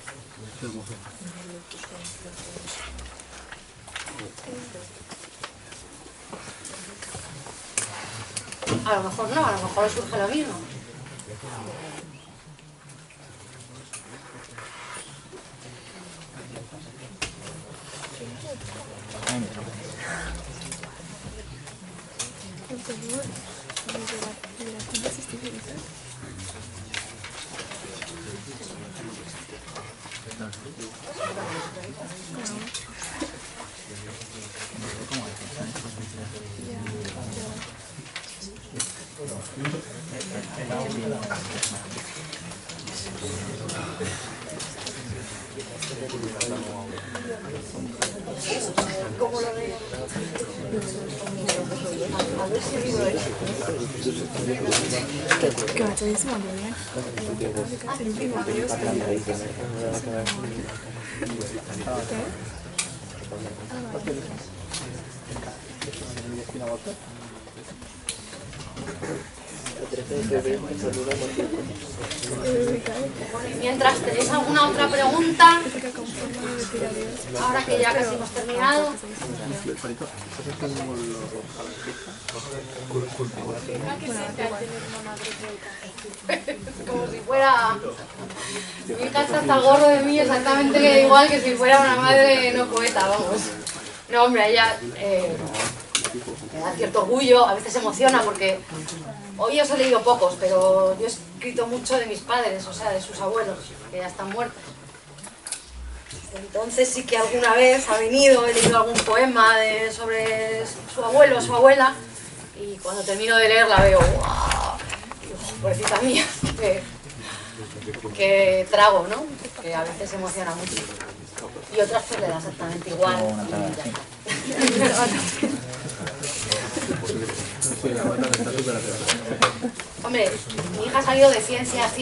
A lo mejor no, a lo mejor os surge lo mismo. ¿Cómo lo veo? A ver si digo esto. Que va chadísimo, ¿no? El último adiós. Bueno, y mientras tenéis alguna otra pregunta, ahora que ya casi hemos terminado. Como si fuera... Mi hija está hasta el gorro de mí exactamente igual que si fuera una madre no poeta, vamos. No, hombre, ella me da cierto orgullo, a veces se emociona porque hoy os he leído pocos, pero yo he escrito mucho de mis padres, o sea, de sus abuelos, que ya están muertos. Entonces sí que alguna vez ha venido, he leído algún poema sobre su abuelo o su abuela, y cuando termino de leerla veo, ¡guau! Digo, pobrecita mía, que trago, ¿no? Que a veces se emociona mucho. Y otras pues le da exactamente igual. Y ya está. Hombre, mi hija ha salido de ciencias,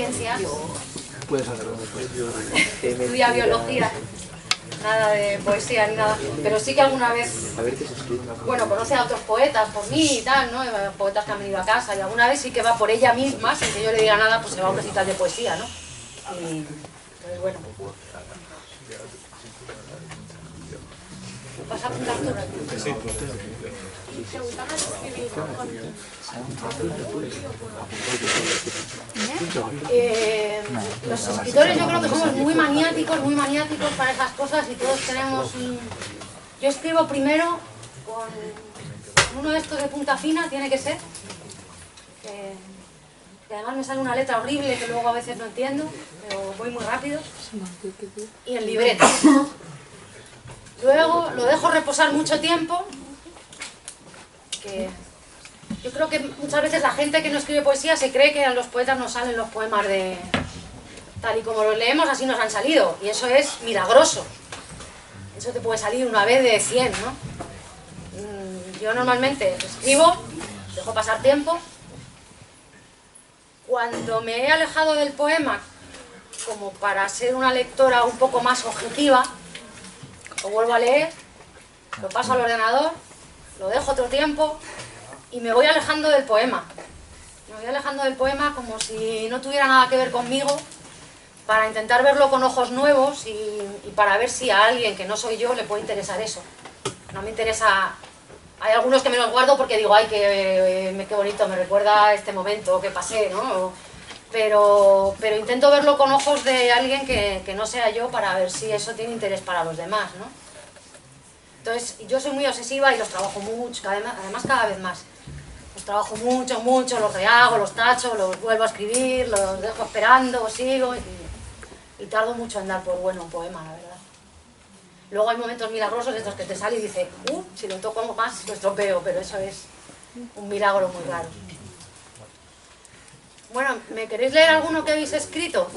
estudia biología, nada de poesía ni nada, pero sí que alguna vez, bueno, conoce a otros poetas por mí y tal, ¿no? Poetas que han venido a casa, y alguna vez sí que va por ella misma, sin que yo le diga nada, pues se va a un recital de poesía, ¿no? Y pues bueno. ¿Vas a apuntar tú? Sí. ¿Te gusta más escribir los escritores yo creo que somos muy maniáticos para esas cosas y todos tenemos un... Yo escribo primero con uno de estos de punta fina, tiene que ser, que además me sale una letra horrible que luego a veces no entiendo, pero voy muy rápido, y el libreto. Luego lo dejo reposar mucho tiempo, que yo creo que muchas veces la gente que no escribe poesía se cree que a los poetas nos salen los poemas de tal y como los leemos, así nos han salido, y eso es milagroso. Eso te puede salir una vez de 100, ¿no? Yo normalmente escribo, dejo pasar tiempo. Cuando me he alejado del poema, como para ser una lectora un poco más objetiva, lo vuelvo a leer, lo paso al ordenador, lo dejo otro tiempo y me voy alejando del poema. Me voy alejando del poema como si no tuviera nada que ver conmigo, para intentar verlo con ojos nuevos y para ver si a alguien que no soy yo le puede interesar eso. No me interesa... Hay algunos que me los guardo porque digo, ay, qué bonito, me recuerda este momento que pasé, ¿no? Pero intento verlo con ojos de alguien que no sea yo, para ver si eso tiene interés para los demás, ¿no? Entonces, yo soy muy obsesiva y los trabajo mucho, además cada vez más. Los trabajo mucho, los rehago, los tacho, los vuelvo a escribir, los dejo esperando, sigo y tardo mucho en dar por bueno un poema, la verdad. Luego hay momentos milagrosos estos que te sale y dices, si lo toco más lo estropeo, pero eso es un milagro muy raro. Bueno, ¿me queréis leer alguno que habéis escrito?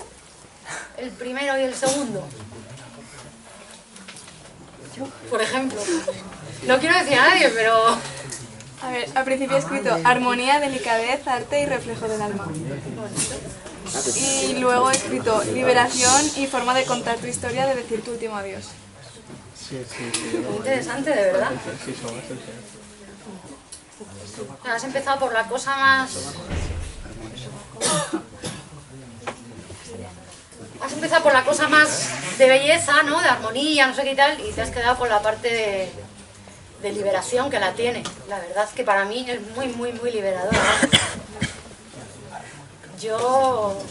El primero y el segundo. Por ejemplo. No quiero decir a nadie, pero... A ver, al principio he escrito armonía, delicadez, arte y reflejo del alma. Y luego he escrito liberación y forma de contar tu historia, de decir tu último adiós. Muy interesante, de verdad. Has empezado por la cosa más... Has empezado por la cosa más de belleza, ¿no? De armonía, no sé qué y tal, y te has quedado con la parte de liberación que la tiene. La verdad es que para mí es muy liberadora. Yo...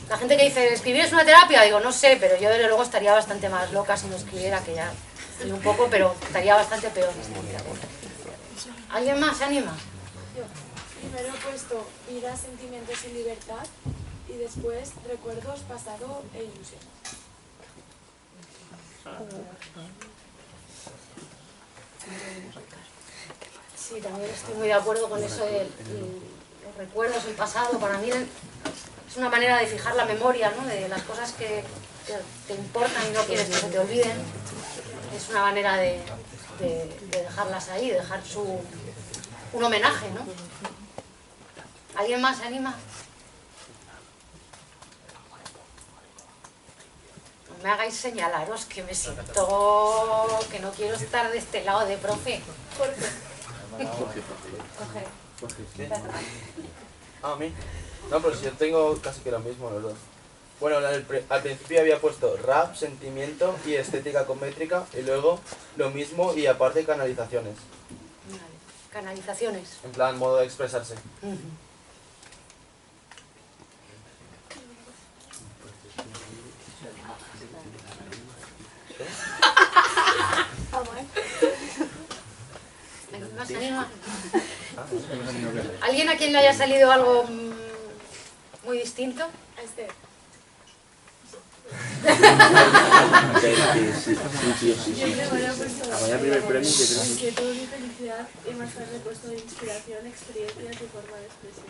La gente que dice, ¿escribir es una terapia? Digo, no sé, pero yo desde luego estaría bastante más loca si no escribiera, que ya estoy un poco, pero estaría bastante peor. ¿Alguien más se anima? Primero he puesto vida, sentimientos y libertad y después recuerdos, pasado e ilusión. Sí, también estoy muy de acuerdo con eso de los recuerdos, el pasado. Para mí es una manera de fijar la memoria, ¿no? De las cosas que te importan y no quieres que se te olviden. Es una manera de dejarlas ahí, de dejar un homenaje, ¿no? ¿Alguien más se anima? No me hagáis señalaros, que me siento que no quiero estar de este lado de profe. ¿Por qué? Coge. Ah, a mí. No, pero si yo tengo casi que lo mismo los dos. Bueno, al principio había puesto rap, sentimiento y estética con métrica, y luego lo mismo y aparte canalizaciones. Vale. Canalizaciones. En plan, modo de expresarse. ¿Más anima? ¿Alguien a quien le haya salido algo muy distinto? A Esther. Vaya primer premio que tenemos. Inquietud y felicidad, y más tarde he puesto inspiración, experiencias y forma de expresión.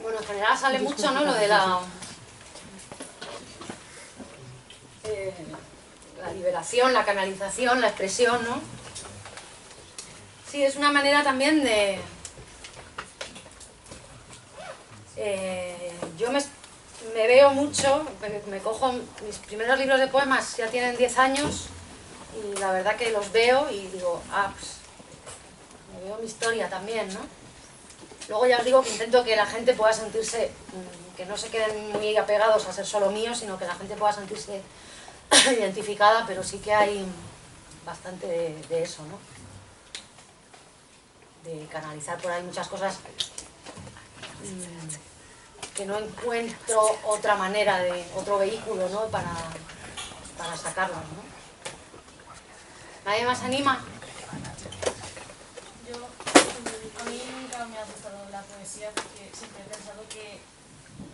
Bueno, en general sale mucho, ¿no? Lo de la liberación, la canalización, la expresión, ¿no? Sí, es una manera también de... yo me veo mucho, me cojo mis primeros libros de poemas, ya tienen 10 años, y la verdad que los veo y digo, pues me veo mi historia también, ¿no? Luego ya os digo que intento que la gente pueda sentirse, que no se queden muy apegados a ser solo míos, sino que la gente pueda sentirse identificada, pero sí que hay bastante de eso, ¿no? De canalizar por ahí muchas cosas que no encuentro otra manera, otro vehículo, ¿no? para sacarlas, ¿no? ¿Nadie más anima? A mí nunca me ha gustado la poesía porque siempre he pensado que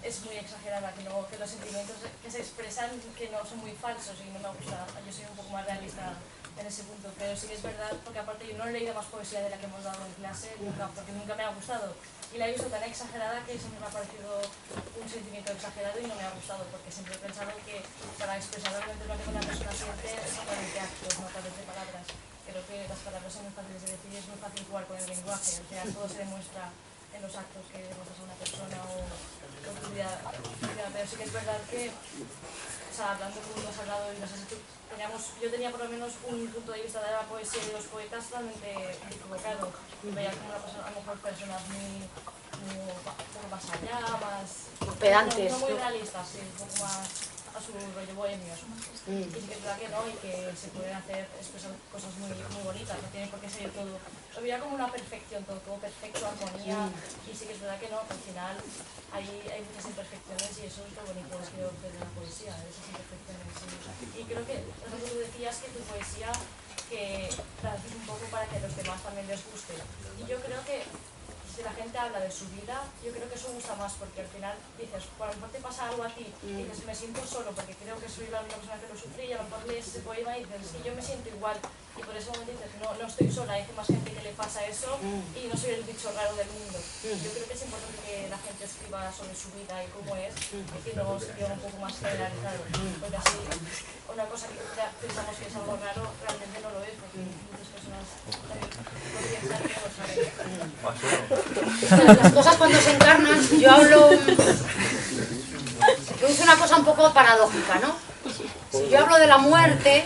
es muy exagerada, que los sentimientos que se expresan que no son muy falsos y no me gusta. Yo soy un poco más realista en ese punto, pero sí que es verdad, porque aparte yo no he leído más poesía de la que hemos dado en clase nunca, porque nunca me ha gustado. Y la he visto tan exagerada que siempre me ha parecido un sentimiento exagerado y no me ha gustado, porque siempre he pensado que para expresar realmente lo que una persona siente es a través de actos, no a través de palabras. Creo que las palabras son muy fáciles de decir y es muy fácil jugar con el lenguaje, o sea, todo se demuestra en los actos que demuestras a una persona o tu vida. Pero sí que es verdad que, o sea, hablando como tú has hablado y no sé si tú, yo tenía por lo menos un punto de vista de la poesía y de los poetas totalmente equivocado. Veía como una persona, a lo mejor personas muy más allá, más... pedantes. No muy realistas, sí, un poco más a su rollo bohemios. Y sí que es verdad que no, y que se pueden expresar cosas muy bonitas, no tiene por qué ser todo. Lo veía como una perfección, todo perfecto, armonía, y sí que es verdad que no, que al final hay muchas imperfecciones y eso es lo bonito de la poesía, esas imperfecciones. Y creo que, por ejemplo, tú decías que tu poesía que la haces un poco para que a los demás también les guste. Y yo creo que si la gente habla de su vida, yo creo que eso gusta más, porque al final dices, a lo mejor te pasa algo a ti, y dices, me siento solo, porque creo que soy la única persona que lo sufrí, y a lo mejor lees ese poema y dices, sí, yo me siento igual, y por ese momento dices, no estoy sola, hay más gente que le pasa eso, y no soy el bicho raro del mundo. Yo creo que es importante que la gente escriba sobre su vida y cómo es, y que no se quede un poco más generalizado, porque así, una cosa que pensamos que es algo raro, realmente no lo es, porque muchas personas podrían pensar que no lo saben. Las cosas cuando se encarnan, yo hablo... Es una cosa un poco paradójica, ¿no? Si yo hablo de la muerte,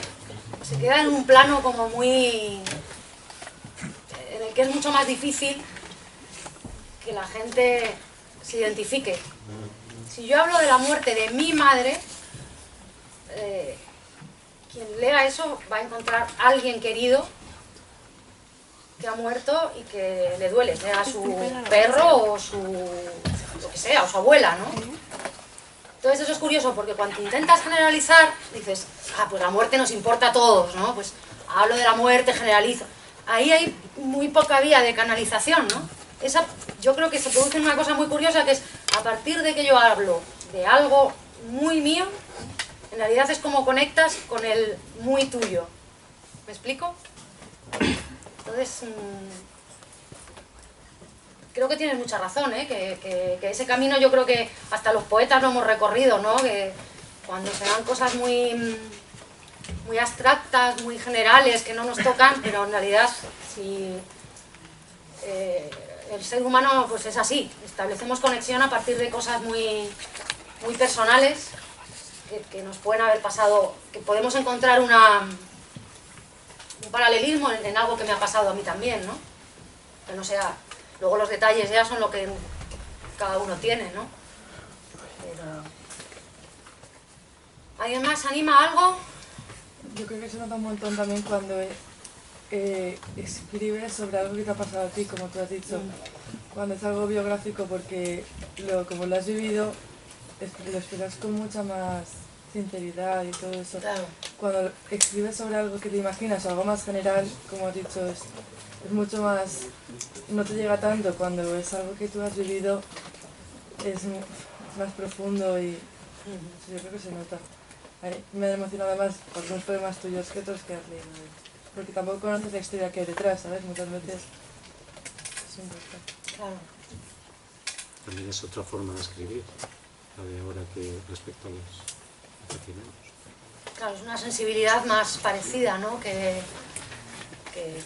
se queda en un plano como muy... en el que es mucho más difícil que la gente se identifique. Si yo hablo de la muerte de mi madre, quien lea eso va a encontrar a alguien querido que ha muerto y que le duele, sea su perro o su... lo que sea, o su abuela, ¿no? Entonces eso es curioso porque cuando intentas generalizar, dices, pues la muerte nos importa a todos, ¿no? Pues hablo de la muerte, generalizo. ahí hay muy poca vía de canalización, ¿no? Yo creo que se produce una cosa muy curiosa, que es a partir de que yo hablo de algo muy mío, en realidad es como conectas con el muy tuyo. ¿Me explico? Entonces, creo que tienes mucha razón, ¿eh? Que ese camino yo creo que hasta los poetas lo hemos recorrido, ¿no? Que cuando se dan cosas muy abstractas, muy generales, que no nos tocan, pero en realidad si el ser humano pues es así, establecemos conexión a partir de cosas muy personales que nos pueden haber pasado, que podemos encontrar un paralelismo en algo que me ha pasado a mí también, ¿no? Que no sea, luego los detalles ya son lo que cada uno tiene, ¿no? Pero... ¿alguien más anima a algo? Yo creo que se nota un montón también cuando escribes sobre algo que te ha pasado a ti, como tú has dicho. Cuando es algo biográfico, porque como lo has vivido, lo expresas con mucha más sinceridad y todo eso. Claro. Cuando escribes sobre algo que te imaginas o algo más general, como has dicho, es mucho más... no te llega tanto. Cuando es algo que tú has vivido, es más profundo y yo creo que se nota. Me han emocionado más algunos poemas tuyos que otros que has leído. Porque tampoco conoces la historia que hay detrás, ¿sabes? Muchas veces es importante. Claro. También es otra forma de escribir, la de ahora que respecto a los aficionados. Claro, es una sensibilidad más parecida, ¿no? Que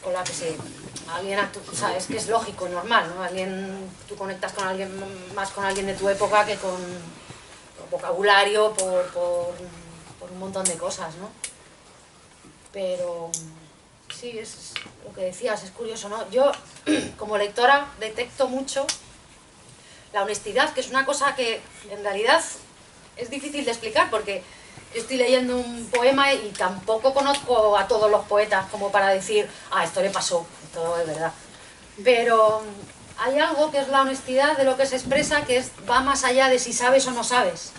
con la que alguien actúa, o sea, es que es lógico, normal, ¿no? Tú conectas con alguien, más con alguien de tu época que con vocabulario, por un montón de cosas, ¿no? Pero sí, es lo que decías, es curioso, ¿no? Yo, como lectora, detecto mucho la honestidad, que es una cosa que en realidad es difícil de explicar, porque yo estoy leyendo un poema y tampoco conozco a todos los poetas como para decir, esto le pasó, esto es verdad. Pero hay algo que es la honestidad de lo que se expresa, que va más allá de si sabes o no sabes.